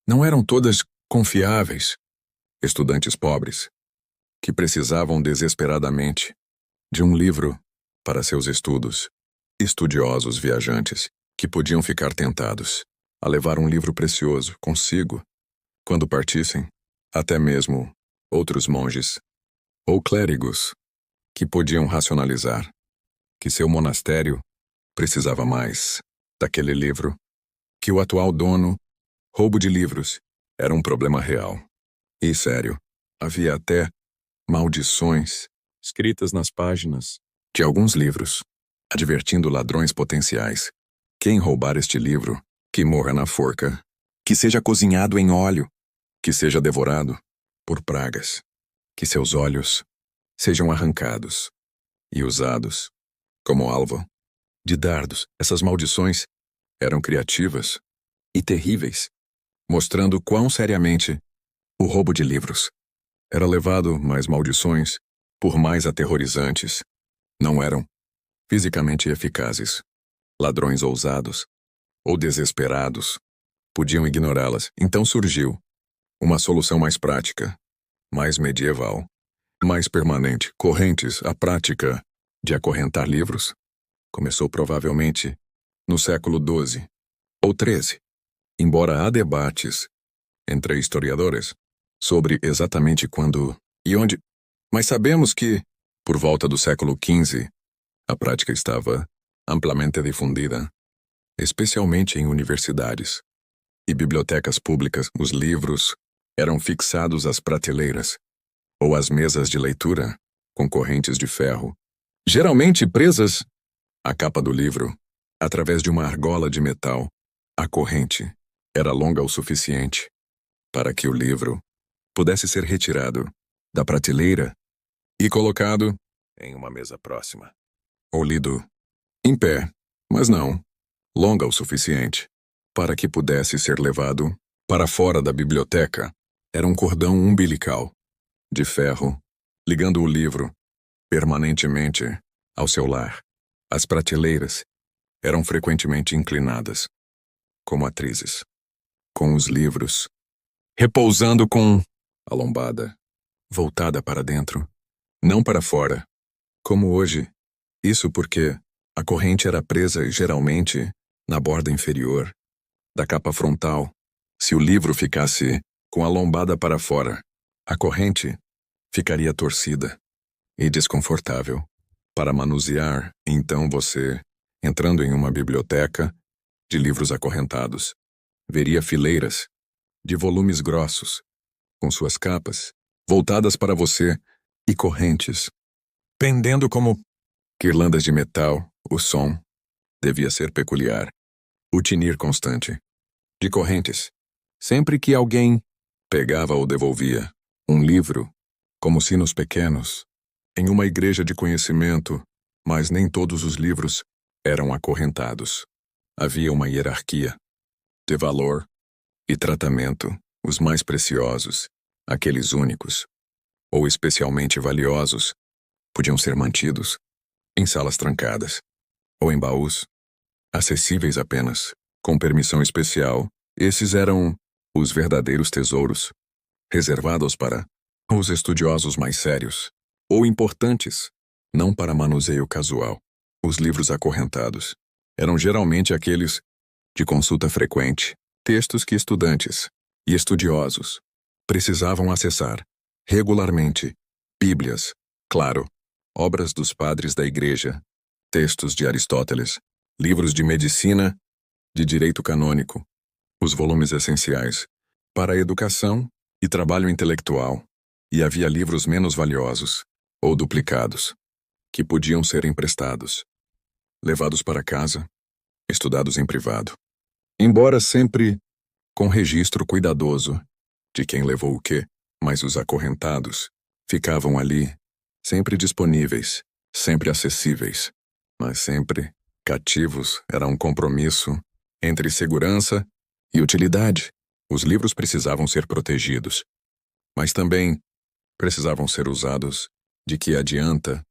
não eram todas confiáveis. Estudantes pobres que precisavam desesperadamente de um livro para seus estudos, estudiosos viajantes que podiam ficar tentados a levar um livro precioso consigo quando partissem, até mesmo outros monges ou clérigos que podiam racionalizar que seu monastério precisava mais daquele livro, que o atual dono, roubo de livros, era um problema real. E sério, havia até maldições escritas nas páginas de alguns livros, advertindo ladrões potenciais. Quem roubar este livro, que morra na forca, que seja cozinhado em óleo, que seja devorado por pragas, que seus olhos sejam arrancados e usados como alvo de dardos. Essas maldições eram criativas e terríveis, mostrando quão seriamente o roubo de livros era levado, mas maldições, por mais aterrorizantes, não eram fisicamente eficazes. Ladrões ousados ou desesperados podiam ignorá-las. Então surgiu uma solução mais prática, mais medieval, mais permanente. Correntes, a prática de acorrentar livros, começou provavelmente no século XII ou XIII, embora há debates entre historiadores sobre exatamente quando e onde, mas sabemos que, por volta do século XV, a prática estava amplamente difundida, especialmente em universidades e bibliotecas públicas. Os livros eram fixados às prateleiras ou às mesas de leitura com correntes de ferro, geralmente presas à capa do livro através de uma argola de metal. A corrente era longa o suficiente para que o livro pudesse ser retirado da prateleira e colocado em uma mesa próxima, ou lido em pé, mas não longa o suficiente para que pudesse ser levado para fora da biblioteca. Era um cordão umbilical de ferro ligando o livro permanentemente ao seu lar. As prateleiras eram frequentemente inclinadas, como atrizes, com os livros repousando com a lombada voltada para dentro, não para fora, como hoje. Isso porque a corrente era presa geralmente na borda inferior da capa frontal. Se o livro ficasse com a lombada para fora, a corrente ficaria torcida e desconfortável para manusear. Então você, entrando em uma biblioteca de livros acorrentados, veria fileiras de volumes grossos, com suas capas voltadas para você e correntes pendendo como guirlandas de metal. O som devia ser peculiar. O tinir constante de correntes, sempre que alguém pegava ou devolvia um livro, como sinos pequenos, em uma igreja de conhecimento, mas nem todos os livros eram acorrentados. Havia uma hierarquia de valor e tratamento. Os mais preciosos, aqueles únicos ou especialmente valiosos, podiam ser mantidos em salas trancadas ou em baús, acessíveis apenas com permissão especial. Esses eram os verdadeiros tesouros, reservados para os estudiosos mais sérios ou importantes, não para manuseio casual. Os livros acorrentados eram geralmente aqueles de consulta frequente, textos que estudantes e estudiosos precisavam acessar regularmente. Bíblias, claro, obras dos padres da igreja, textos de Aristóteles, livros de medicina, de direito canônico, os volumes essenciais para a educação e trabalho intelectual. E havia livros menos valiosos, ou duplicados, que podiam ser emprestados, levados para casa, estudados em privado, embora sempre com registro cuidadoso de quem levou o quê. Mas os acorrentados ficavam ali, sempre disponíveis, sempre acessíveis, mas sempre cativos. Era um compromisso entre segurança e utilidade. Os livros precisavam ser protegidos, mas também precisavam ser usados. De que adianta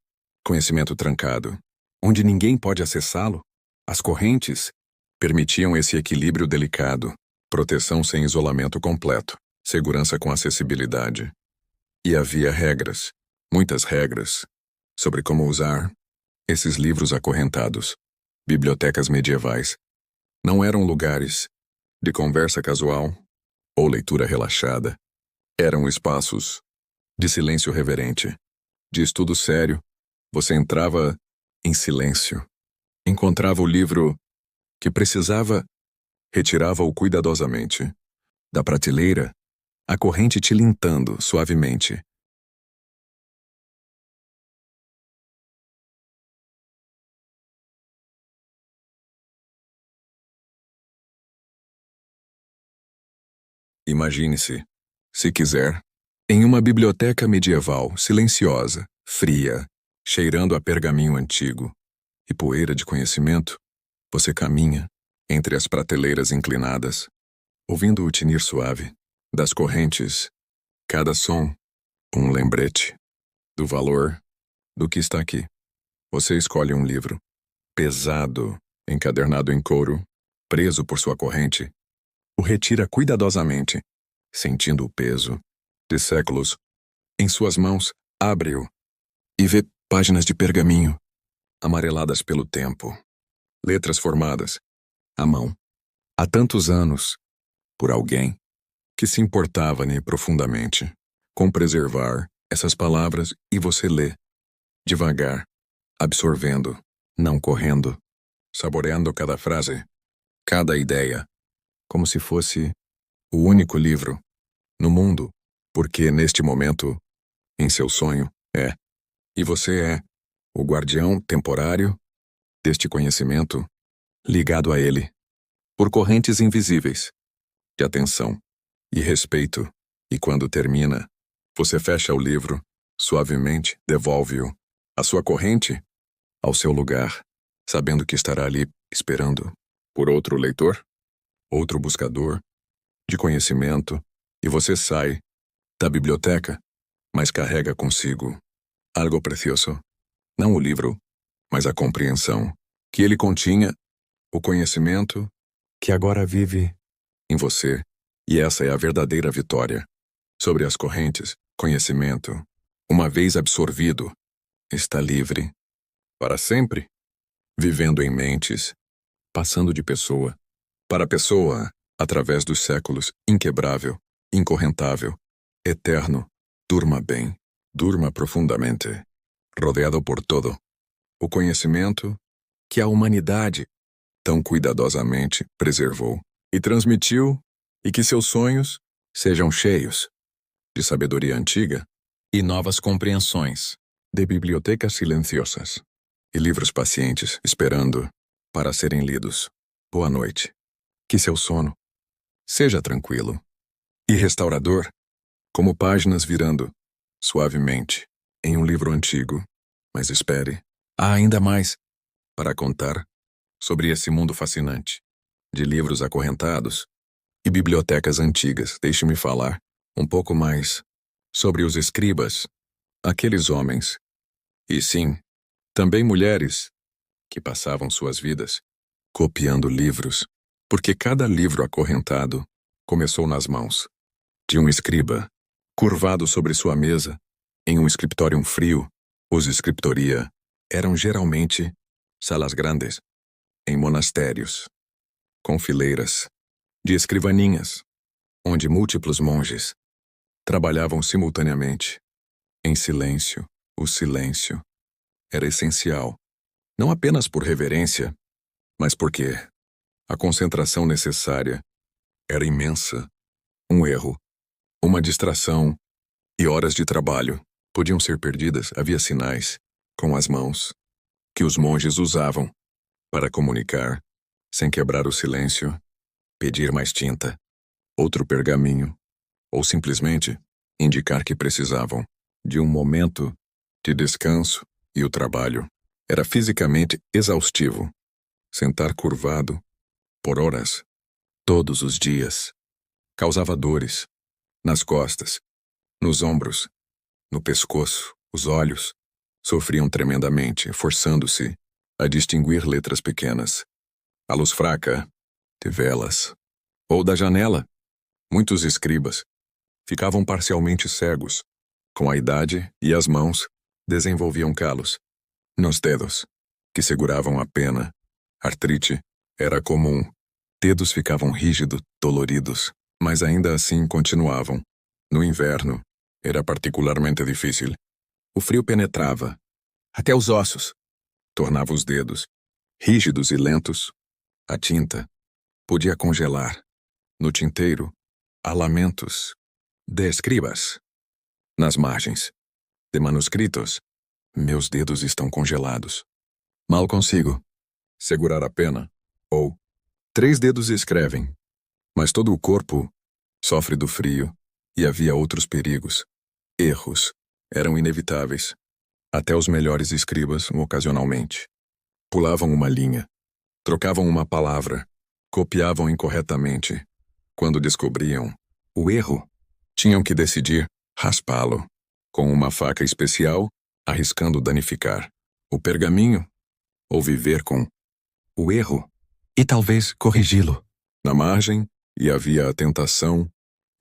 conhecimento trancado, onde ninguém pode acessá-lo? As correntes permitiam esse equilíbrio delicado, proteção sem isolamento completo, segurança com acessibilidade. E havia regras, muitas regras, sobre como usar esses livros acorrentados. Bibliotecas medievais não eram lugares de conversa casual ou leitura relaxada. Eram espaços de silêncio reverente, de estudo sério Você entrava em silêncio. Encontrava o livro que precisava, retirava-o cuidadosamente. Da prateleira, a corrente tilintando suavemente. Imagine-se, se quiser, em uma biblioteca medieval, silenciosa, fria, cheirando a pergaminho antigo e poeira de conhecimento, você caminha entre as prateleiras inclinadas, ouvindo o tinir suave das correntes, cada som, um lembrete do valor do que está aqui. Você escolhe um livro, pesado, encadernado em couro, preso por sua corrente, o retira cuidadosamente, sentindo o peso de séculos. Em suas mãos, abre-o e vê páginas de pergaminho, amareladas pelo tempo, letras formadas, à mão, há tantos anos, por alguém que se importava-lhe profundamente com preservar essas palavras, e você lê, devagar, absorvendo, não correndo, saboreando cada frase, cada ideia, como se fosse o único livro no mundo, porque neste momento, em seu sonho, e você é o guardião temporário deste conhecimento, ligado a ele, por correntes invisíveis, de atenção e respeito, e quando termina, você fecha o livro, suavemente devolve-o à sua corrente, ao seu lugar, sabendo que estará ali esperando por outro leitor, outro buscador de conhecimento, e você sai da biblioteca, mas carrega consigo algo precioso, não o livro, mas a compreensão que ele continha, o conhecimento que agora vive em você, e essa é a verdadeira vitória sobre as correntes. Conhecimento, uma vez absorvido, está livre para sempre, vivendo em mentes, passando de pessoa para pessoa, através dos séculos, inquebrável, incorrentável, eterno. Durma bem, durma profundamente, rodeado por todo o conhecimento que a humanidade tão cuidadosamente preservou e transmitiu, e que seus sonhos sejam cheios de sabedoria antiga e novas compreensões, de bibliotecas silenciosas e livros pacientes esperando para serem lidos. Boa noite. Que seu sono seja tranquilo e restaurador, como páginas virando suavemente em um livro antigo. Mas espere, há ainda mais para contar sobre esse mundo fascinante de livros acorrentados e bibliotecas antigas. Deixe-me falar um pouco mais sobre os escribas, aqueles homens, e sim, também mulheres, que passavam suas vidas copiando livros, porque cada livro acorrentado começou nas mãos de um escriba, curvado sobre sua mesa, em um scriptorium frio. Os scriptoria eram geralmente salas grandes, em monastérios, com fileiras de escrivaninhas, onde múltiplos monges trabalhavam simultaneamente, em silêncio. O silêncio era essencial, não apenas por reverência, mas porque a concentração necessária era imensa. Um erro, uma distração e horas de trabalho podiam ser perdidas. Havia sinais com as mãos que os monges usavam para comunicar, sem quebrar o silêncio, pedir mais tinta, outro pergaminho, ou simplesmente indicar que precisavam de um momento de descanso, e o trabalho era fisicamente exaustivo. Sentar curvado por horas, todos os dias, causava dores nas costas, nos ombros, no pescoço. Os olhos sofriam tremendamente, forçando-se a distinguir letras pequenas. A luz fraca de velas ou da janela. Muitos escribas ficavam parcialmente cegos. Com a idade e as mãos desenvolviam calos nos dedos, que seguravam a pena. Artrite era comum. Dedos ficavam rígidos, doloridos, mas ainda assim continuavam. No inverno, era particularmente difícil. O frio penetrava até os ossos. Tornava os dedos rígidos e lentos. A tinta podia congelar. No tinteiro, há lamentos de escribas. Nas margens de manuscritos, meus dedos estão congelados. Mal consigo segurar a pena, ou 3 dedos escrevem, mas todo o corpo sofre do frio e havia outros perigos. Erros eram inevitáveis. Até os melhores escribas, ocasionalmente, pulavam uma linha, trocavam uma palavra, copiavam incorretamente. Quando descobriam o erro, tinham que decidir raspá-lo com uma faca especial, arriscando danificar o pergaminho, ou viver com o erro e talvez corrigi-lo. Na margem, e havia a tentação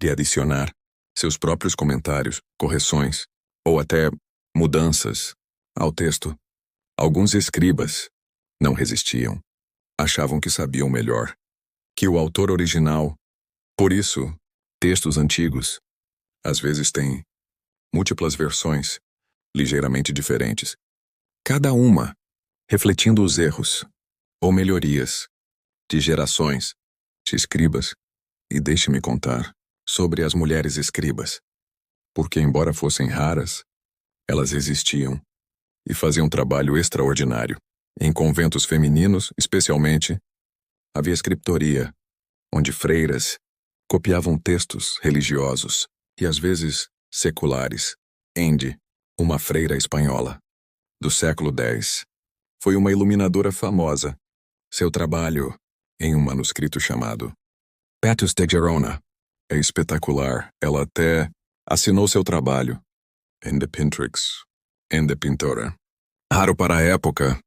de adicionar seus próprios comentários, correções ou até mudanças ao texto. Alguns escribas não resistiam. Achavam que sabiam melhor que o autor original. Por isso, textos antigos às vezes têm múltiplas versões, ligeiramente diferentes, cada uma refletindo os erros ou melhorias de gerações de escribas. E deixe-me contar sobre as mulheres escribas, porque, embora fossem raras, elas existiam e faziam um trabalho extraordinário. Em conventos femininos, especialmente, havia escriptoria, onde freiras copiavam textos religiosos e às vezes seculares. Ende, uma freira espanhola do século X, foi uma iluminadora famosa. Seu trabalho, em um manuscrito chamado Patus de Gerona, é espetacular. Ela até assinou seu trabalho en de Pintrix, en de Pintora. Raro para a época,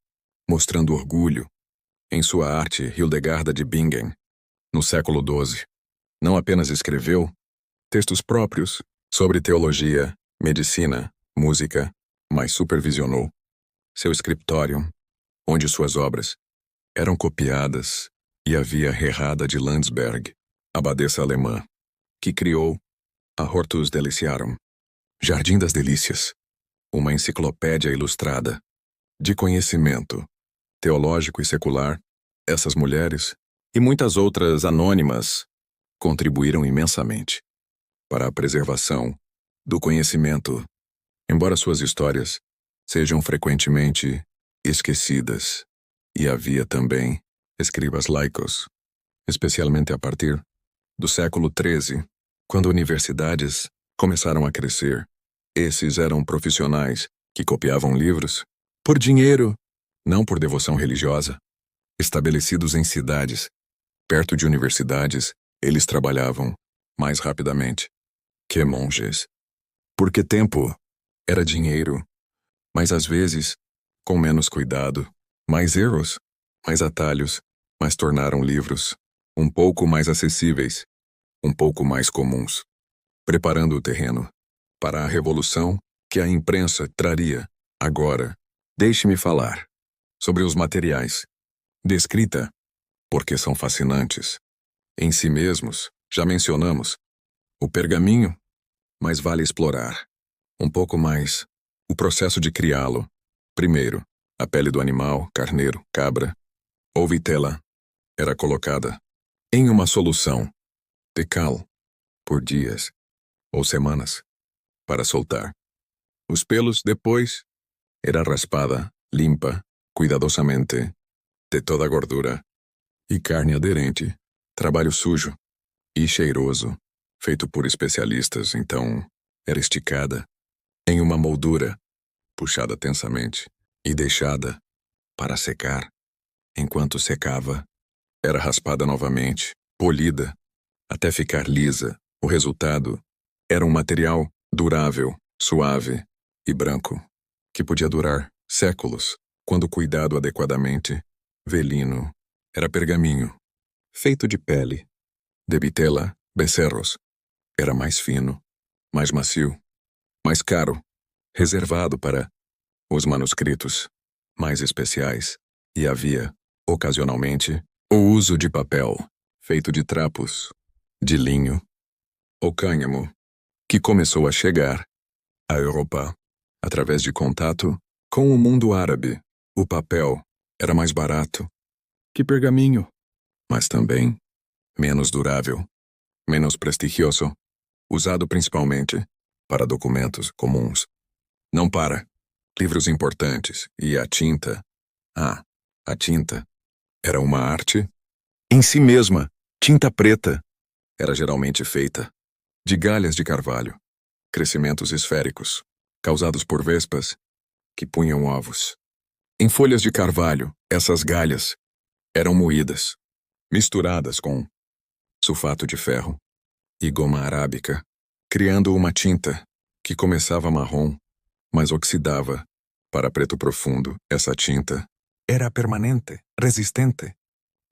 mostrando orgulho em sua arte. Hildegarda de Bingen, no século XII, não apenas escreveu textos próprios sobre teologia, medicina, música, mas supervisionou seu scriptorium, onde suas obras eram copiadas, e havia Herrada de Landsberg, abadesa alemã, que criou a Hortus Deliciarum, Jardim das Delícias, uma enciclopédia ilustrada de conhecimento teológico e secular. Essas mulheres, e muitas outras anônimas, contribuíram imensamente para a preservação do conhecimento, embora suas histórias sejam frequentemente esquecidas. E havia também escribas laicos, especialmente a partir do século XIII, quando universidades começaram a crescer. Esses eram profissionais que copiavam livros por dinheiro, não por devoção religiosa. Estabelecidos em cidades, perto de universidades, eles trabalhavam mais rapidamente que monges. Porque tempo era dinheiro, mas às vezes, com menos cuidado, mais erros, mais atalhos, mas tornaram livros um pouco mais acessíveis, um pouco mais comuns, preparando o terreno para a revolução que a imprensa traria. Agora, deixe-me falar sobre os materiais de escrita, porque são fascinantes em si mesmos. Já mencionamos o pergaminho, mas vale explorar um pouco mais o processo de criá-lo. Primeiro, a pele do animal, carneiro, cabra ou vitela, era colocada em uma solução de cal por dias ou semanas para soltar os pelos. Depois, era raspada, limpa, cuidadosamente, de toda a gordura e carne aderente. Trabalho sujo e cheiroso, feito por especialistas. Então, era esticada em uma moldura, puxada tensamente e deixada para secar. Enquanto secava, era raspada novamente, polida, até ficar lisa. O resultado era um material durável, suave e branco, que podia durar séculos, quando cuidado adequadamente. Velino era pergaminho, feito de pele de vitela, becerros. Era mais fino, mais macio, mais caro, reservado para os manuscritos mais especiais. E havia, ocasionalmente, o uso de papel, feito de trapos, de linho ou cânhamo, que começou a chegar à Europa através de contato Com o mundo árabe, o papel era mais barato que pergaminho, mas também menos durável, menos prestigioso, usado principalmente para documentos comuns. Não para livros importantes, e a tinta. A tinta era uma arte em si mesma. Tinta preta era geralmente feita de galhas de carvalho, crescimentos esféricos, causados por vespas que punham ovos. Em folhas de carvalho, essas galhas eram moídas, misturadas com sulfato de ferro e goma arábica, criando uma tinta que começava marrom, mas oxidava para preto profundo. Essa tinta era permanente, resistente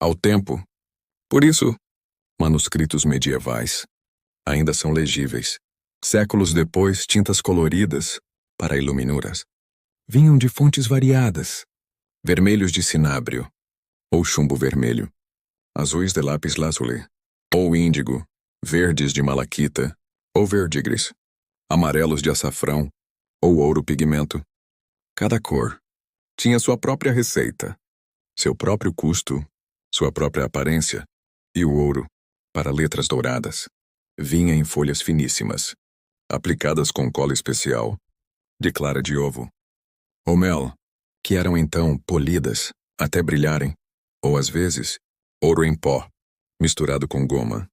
ao tempo. Por isso, manuscritos medievais ainda são legíveis. Séculos depois, tintas coloridas para iluminuras vinham de fontes variadas: vermelhos de cinábrio ou chumbo vermelho, azuis de lápis lazuli ou índigo, verdes de malaquita ou verdigris, amarelos de açafrão ou ouro pigmento. Cada cor tinha sua própria receita, seu próprio custo, sua própria aparência, e o ouro, para letras douradas, vinha em folhas finíssimas, aplicadas com cola especial, de clara de ovo, ou mel, que eram então polidas até brilharem, ou às vezes, ouro em pó, misturado com goma,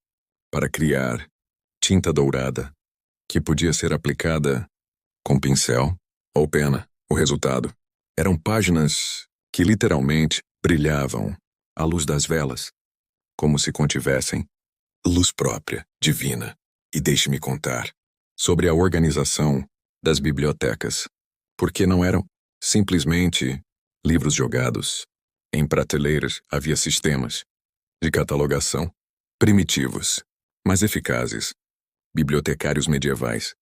para criar tinta dourada, que podia ser aplicada com pincel ou pena. O resultado eram páginas que literalmente brilhavam à luz das velas, como se contivessem luz própria, divina. E deixe-me contar sobre a organização das bibliotecas, porque não eram simplesmente livros jogados em prateleiras. Havia sistemas de catalogação primitivos, mas eficazes. Bibliotecários medievais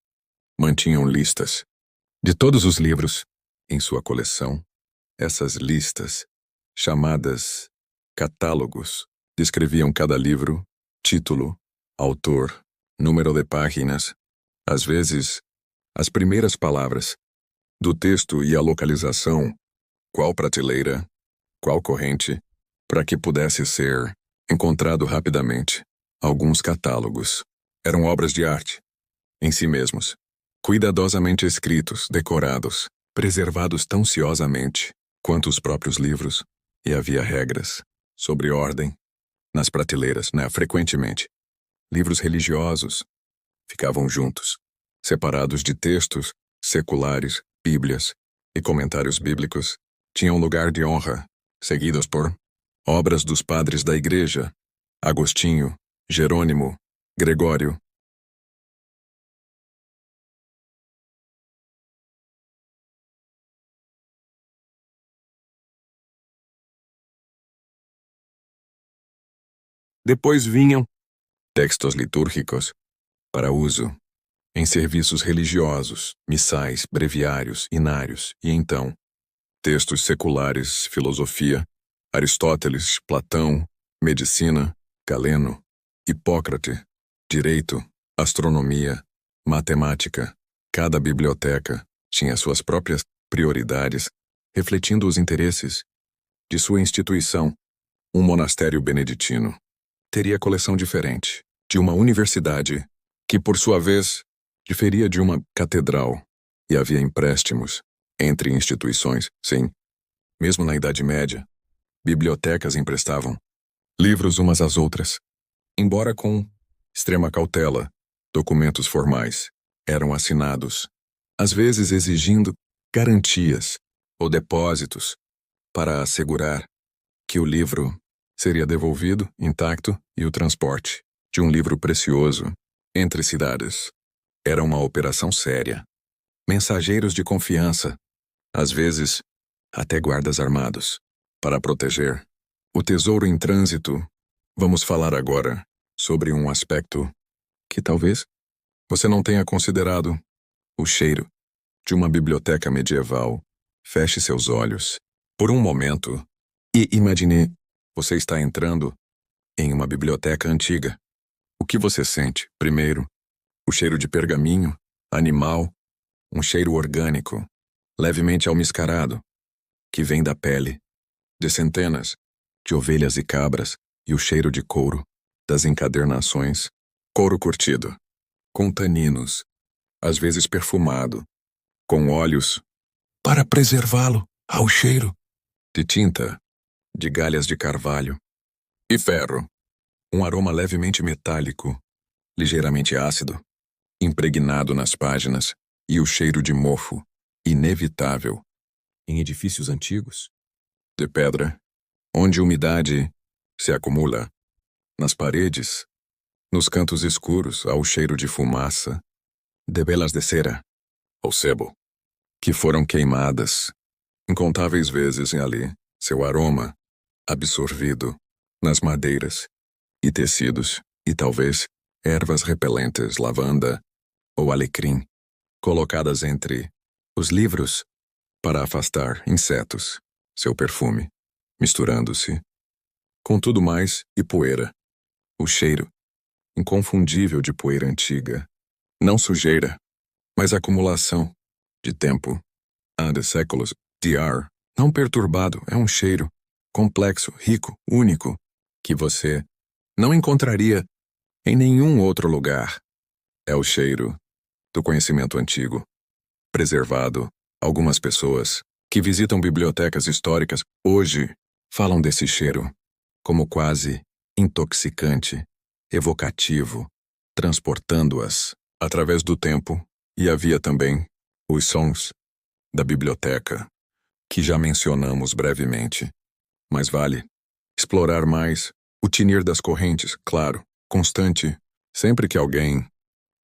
mantinham listas de todos os livros em sua coleção. Essas listas, chamadas catálogos, descreviam cada livro, título, autor, número de páginas, às vezes, as primeiras palavras do texto e a localização, qual prateleira, qual corrente, para que pudesse ser encontrado rapidamente. Alguns catálogos eram obras de arte em si mesmos, cuidadosamente escritos, decorados, preservados tão ciosamente quanto os próprios livros, e havia regras sobre ordem nas prateleiras, frequentemente. Livros religiosos ficavam juntos, separados de textos seculares, bíblias e comentários bíblicos. Tinham lugar de honra, seguidos por obras dos padres da Igreja: Agostinho, Jerônimo, Gregório. Depois vinham textos litúrgicos para uso em serviços religiosos, missais, breviários, inários, e então textos seculares: filosofia, Aristóteles, Platão, medicina, Galeno, Hipócrate, direito, astronomia, matemática. Cada biblioteca tinha suas próprias prioridades, refletindo os interesses de sua instituição. Um monastério beneditino teria coleção diferente de uma universidade, que por sua vez diferia de uma catedral, e havia empréstimos entre instituições. Sim, mesmo na Idade Média, bibliotecas emprestavam livros umas às outras, embora com extrema cautela. Documentos formais eram assinados, às vezes exigindo garantias ou depósitos para assegurar que o livro seria devolvido intacto, e o transporte de um livro precioso entre cidades era uma operação séria. Mensageiros de confiança, às vezes até guardas armados, para proteger o tesouro em trânsito. Vamos falar agora sobre um aspecto que talvez você não tenha considerado: o cheiro de uma biblioteca medieval. Feche seus olhos por um momento e imagine você está entrando em uma biblioteca antiga. O que você sente? Primeiro, o cheiro de pergaminho, animal, um cheiro orgânico, levemente almiscarado, que vem da pele de centenas de ovelhas e cabras e o cheiro de couro das encadernações, couro curtido, com taninos, às vezes perfumado, com óleos para preservá-lo ao cheiro de tinta, de galhas de carvalho e ferro, um aroma levemente metálico, ligeiramente ácido, impregnado nas páginas, e o cheiro de mofo, inevitável, em edifícios antigos, de pedra, onde umidade se acumula, nas paredes, nos cantos escuros, ao cheiro de fumaça, de velas de cera, ou sebo, que foram queimadas incontáveis vezes ali, seu aroma absorvido nas madeiras e tecidos, e talvez ervas repelentes, lavanda ou alecrim, colocadas entre os livros para afastar insetos, seu perfume, misturando-se com tudo mais e poeira, o cheiro inconfundível de poeira antiga, não sujeira, mas acumulação de tempo, de séculos, de ar, não perturbado, é um cheiro complexo, rico, único, que você não encontraria em nenhum outro lugar. É o cheiro do conhecimento antigo, preservado. Algumas pessoas que visitam bibliotecas históricas hoje falam desse cheiro como quase intoxicante, evocativo, transportando-as através do tempo, e havia também os sons da biblioteca, que já mencionamos brevemente. Mas vale explorar mais o tinir das correntes, claro, constante, sempre que alguém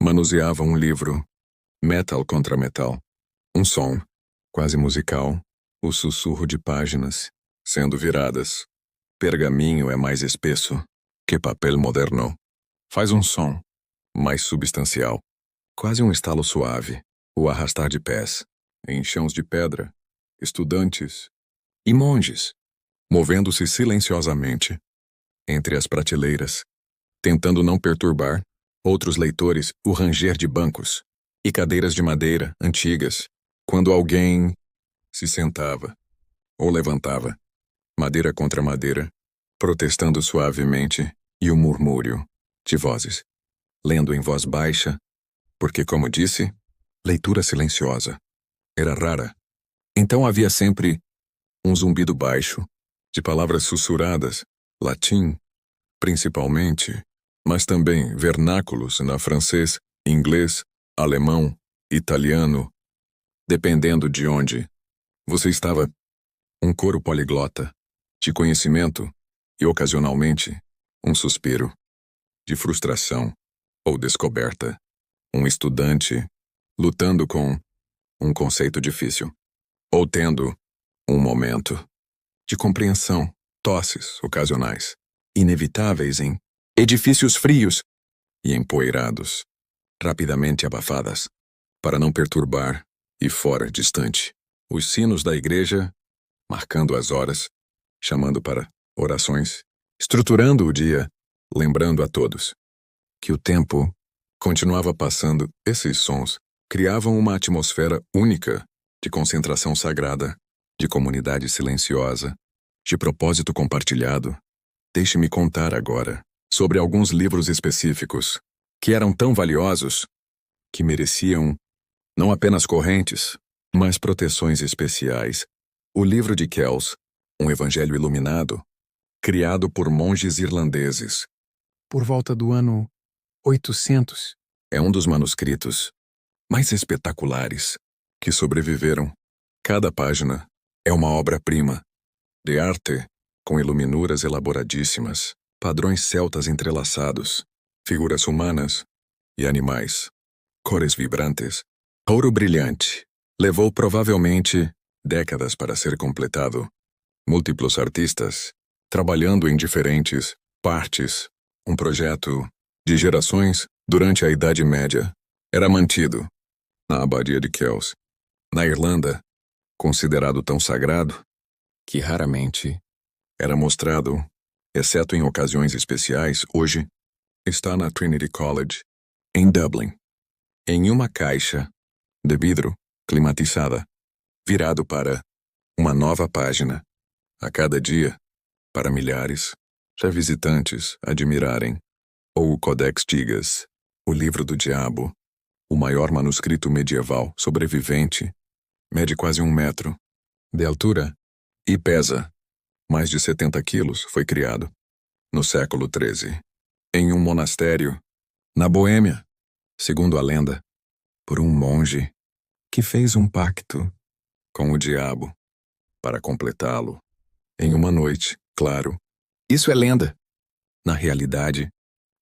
manuseava um livro, metal contra metal, um som quase musical, o sussurro de páginas sendo viradas. Pergaminho é mais espesso que papel moderno. Faz um som mais substancial, quase um estalo suave, o arrastar de pés em chãos de pedra, estudantes e monges, movendo-se silenciosamente entre as prateleiras, tentando não perturbar outros leitores, o ranger de bancos e cadeiras de madeira antigas, quando alguém se sentava ou levantava, madeira contra madeira, protestando suavemente, e o murmúrio de vozes, lendo em voz baixa, porque, como disse, leitura silenciosa era rara. Então havia sempre um zumbido baixo, de palavras sussurradas, latim, principalmente, mas também vernáculos na francês, inglês, alemão, italiano, dependendo de onde você estava. Um coro poliglota, de conhecimento, e ocasionalmente, um suspiro, de frustração ou descoberta. Um estudante lutando com um conceito difícil, ou tendo um momento de compreensão, tosses ocasionais, inevitáveis em edifícios frios e empoeirados, rapidamente abafadas, para não perturbar, e fora distante, os sinos da igreja, marcando as horas, chamando para orações, estruturando o dia, lembrando a todos que o tempo continuava passando. Esses sons criavam uma atmosfera única de concentração sagrada, de comunidade silenciosa, de propósito compartilhado. Deixe-me contar agora sobre alguns livros específicos que eram tão valiosos que mereciam não apenas correntes, mas proteções especiais. O livro de Kells, um evangelho iluminado, criado por monges irlandeses, por volta do ano 800, é um dos manuscritos mais espetaculares que sobreviveram. Cada página é uma obra-prima de arte, com iluminuras elaboradíssimas, padrões celtas entrelaçados, figuras humanas e animais, cores vibrantes, ouro brilhante. Levou provavelmente décadas para ser completado. Múltiplos artistas, trabalhando em diferentes partes. Um projeto de gerações durante a Idade Média era mantido na Abadia de Kells, na Irlanda, considerado tão sagrado que raramente era mostrado, exceto em ocasiões especiais. Hoje está na Trinity College, em Dublin, em uma caixa de vidro climatizada, virado para uma nova página, a cada dia, para milhares de visitantes admirarem, ou o Codex Gigas, o livro do diabo, o maior manuscrito medieval sobrevivente, mede quase 1 metro de altura e pesa mais de 70 quilos. Foi criado no século XIII, em um monastério, na Boêmia, segundo a lenda, por um monge que fez um pacto com o diabo para completá-lo em uma noite, claro. Isso é lenda. Na realidade,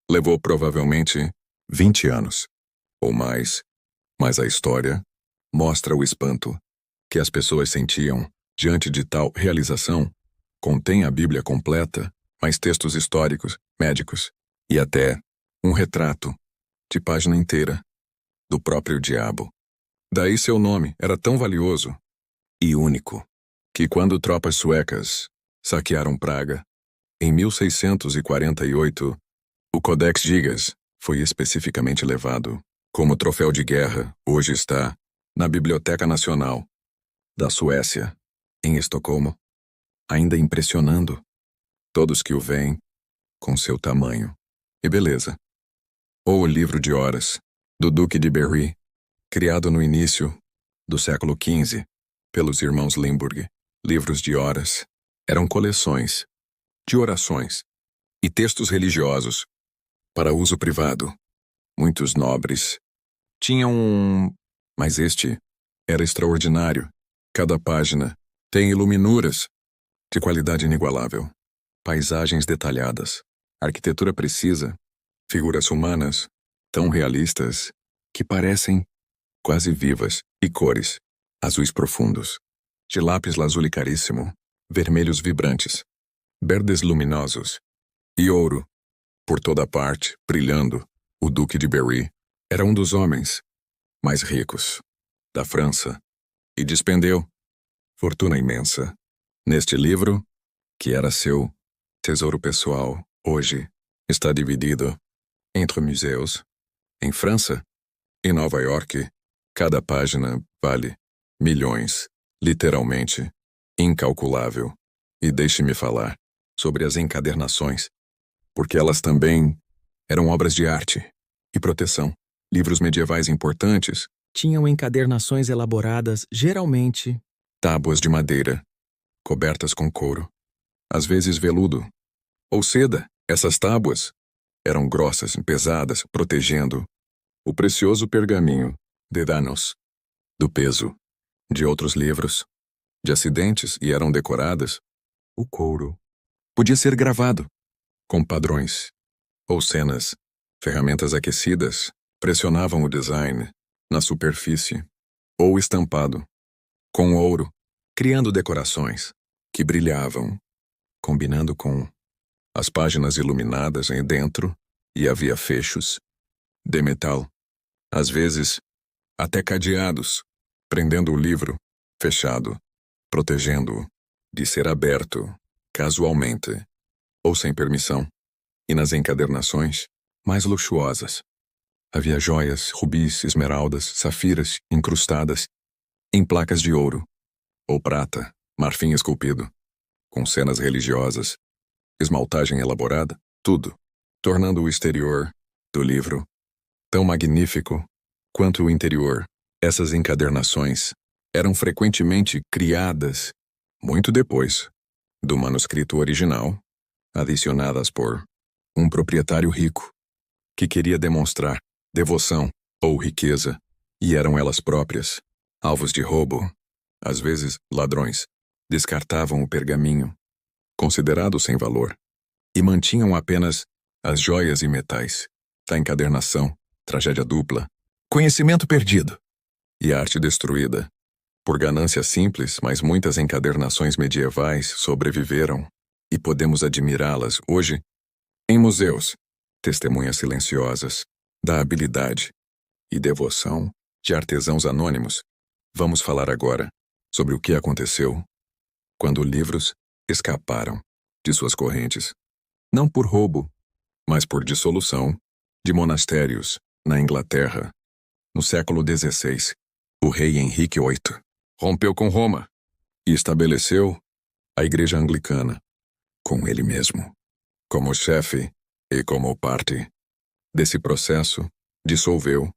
levou provavelmente 20 anos, ou mais, mas a história mostra o espanto que as pessoas sentiam diante de tal realização. Contém a Bíblia completa, mais textos históricos, médicos, e até um retrato, de página inteira, do próprio diabo. Daí seu nome era tão valioso e único, que quando tropas suecas saquearam Praga, em 1648, o Codex Gigas foi especificamente levado como troféu de guerra. Hoje está na Biblioteca Nacional da Suécia, em Estocolmo, ainda impressionando todos que o veem com seu tamanho e beleza. Ou o livro de horas, do Duque de Berry, criado no início do século XV pelos irmãos Limburg. Livros de horas eram coleções de orações e textos religiosos para uso privado. Muitos nobres tinham um, mas este era extraordinário. Cada página tem iluminuras de qualidade inigualável, paisagens detalhadas, arquitetura precisa, figuras humanas tão realistas que parecem quase vivas, e cores, azuis profundos, de lápis lazuli caríssimo, vermelhos vibrantes, verdes luminosos e ouro, por toda parte, brilhando. O Duque de Berry era um dos homens mais ricos da França e despendeu fortuna imensa neste livro, que era seu tesouro pessoal. Hoje está dividido entre museus em França e Nova York. Cada página vale milhões, literalmente, incalculável. E deixe-me falar sobre as encadernações, porque elas também eram obras de arte e proteção. Livros medievais importantes tinham encadernações elaboradas, geralmente tábuas de madeira, cobertas com couro, às vezes veludo ou seda. Essas tábuas eram grossas e pesadas, protegendo o precioso pergaminho de danos do peso de outros livros, de acidentes, e eram decoradas. O couro podia ser gravado com padrões ou cenas. Ferramentas aquecidas pressionavam o design na superfície, ou estampado com ouro, criando decorações que brilhavam, combinando com as páginas iluminadas em dentro, e havia fechos de metal, às vezes até cadeados, prendendo o livro fechado, protegendo-o de ser aberto casualmente ou sem permissão. E nas encadernações mais luxuosas havia joias, rubis, esmeraldas, safiras incrustadas em placas de ouro ou prata, marfim esculpido, com cenas religiosas, esmaltagem elaborada, tudo, tornando o exterior do livro tão magnífico quanto o interior. Essas encadernações eram frequentemente criadas muito depois do manuscrito original, adicionadas por um proprietário rico que queria demonstrar devoção ou riqueza, e eram elas próprias alvos de roubo. Às vezes, ladrões descartavam o pergaminho, considerado sem valor, e mantinham apenas as joias e metais da encadernação. Tragédia dupla, conhecimento perdido e arte destruída por ganância simples. Mas muitas encadernações medievais sobreviveram e podemos admirá-las hoje em museus, testemunhas silenciosas da habilidade e devoção de artesãos anônimos. Vamos falar agora sobre o que aconteceu quando livros escaparam de suas correntes, não por roubo, mas por dissolução de monastérios na Inglaterra. No século XVI, o rei Henrique VIII rompeu com Roma e estabeleceu a Igreja Anglicana, com ele mesmo, como chefe e como parte. Desse processo, dissolveu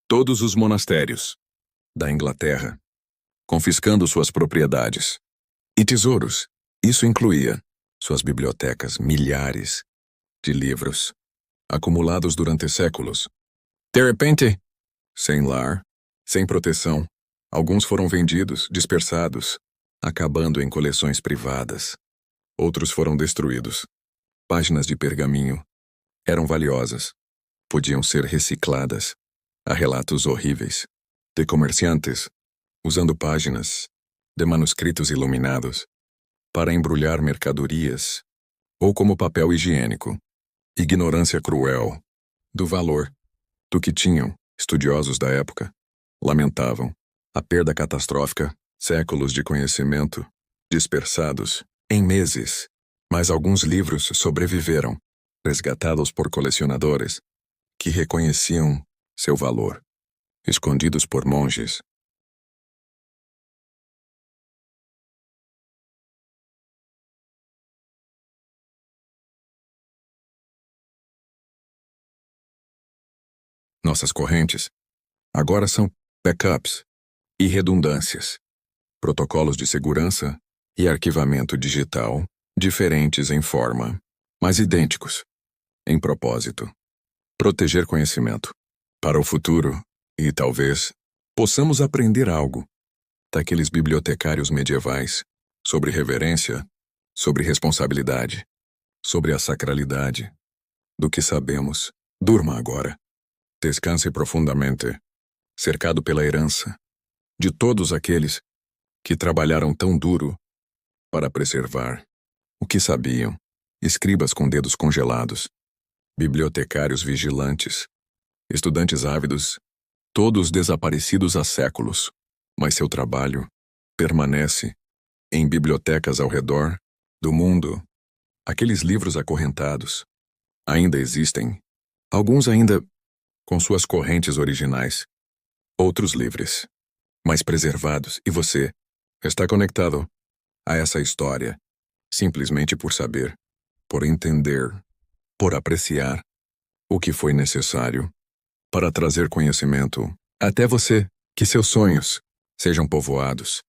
todos os monastérios da Inglaterra, confiscando suas propriedades e tesouros. Isso incluía suas bibliotecas, milhares de livros, acumulados durante séculos. De repente, sem lar, sem proteção, alguns foram vendidos, dispersados, acabando em coleções privadas. Outros foram destruídos. Páginas de pergaminho eram valiosas. Podiam ser recicladas. Há relatos horríveis de comerciantes usando páginas de manuscritos iluminados para embrulhar mercadorias ou como papel higiênico. Ignorância cruel do valor do que tinham. Estudiosos da época lamentavam a perda catastrófica, séculos de conhecimento dispersados em meses. Mas alguns livros sobreviveram, resgatados por colecionadores que reconheciam seu valor, escondidos por monges. Nossas correntes agora são backups e redundâncias, protocolos de segurança e arquivamento digital, diferentes em forma, mas idênticos em propósito. Proteger conhecimento para o futuro e, talvez, possamos aprender algo daqueles bibliotecários medievais sobre reverência, sobre responsabilidade, sobre a sacralidade do que sabemos. Durma agora. Descanse profundamente, cercado pela herança de todos aqueles que trabalharam tão duro para preservar o que sabiam. Escribas com dedos congelados, bibliotecários vigilantes, estudantes ávidos, todos desaparecidos há séculos, mas seu trabalho permanece em bibliotecas ao redor do mundo. Aqueles livros acorrentados ainda existem, alguns ainda com suas correntes originais, outros livres, mas preservados, e você está conectado a essa história simplesmente por saber, por entender, por apreciar o que foi necessário para trazer conhecimento até você. Que seus sonhos sejam povoados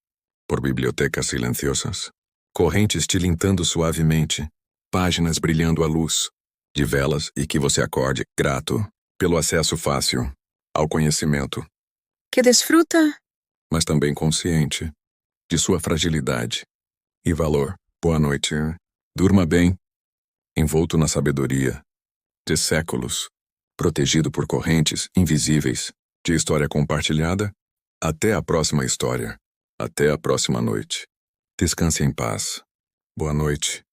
por bibliotecas silenciosas, correntes tilintando suavemente, páginas brilhando à luz de velas, e que você acorde grato pelo acesso fácil ao conhecimento, Que desfruta, mas também consciente de sua fragilidade e valor. Boa noite. Durma bem, envolto na sabedoria de séculos, protegido por correntes invisíveis de história compartilhada. Até a próxima história. Até a próxima noite. Descanse em paz. Boa noite.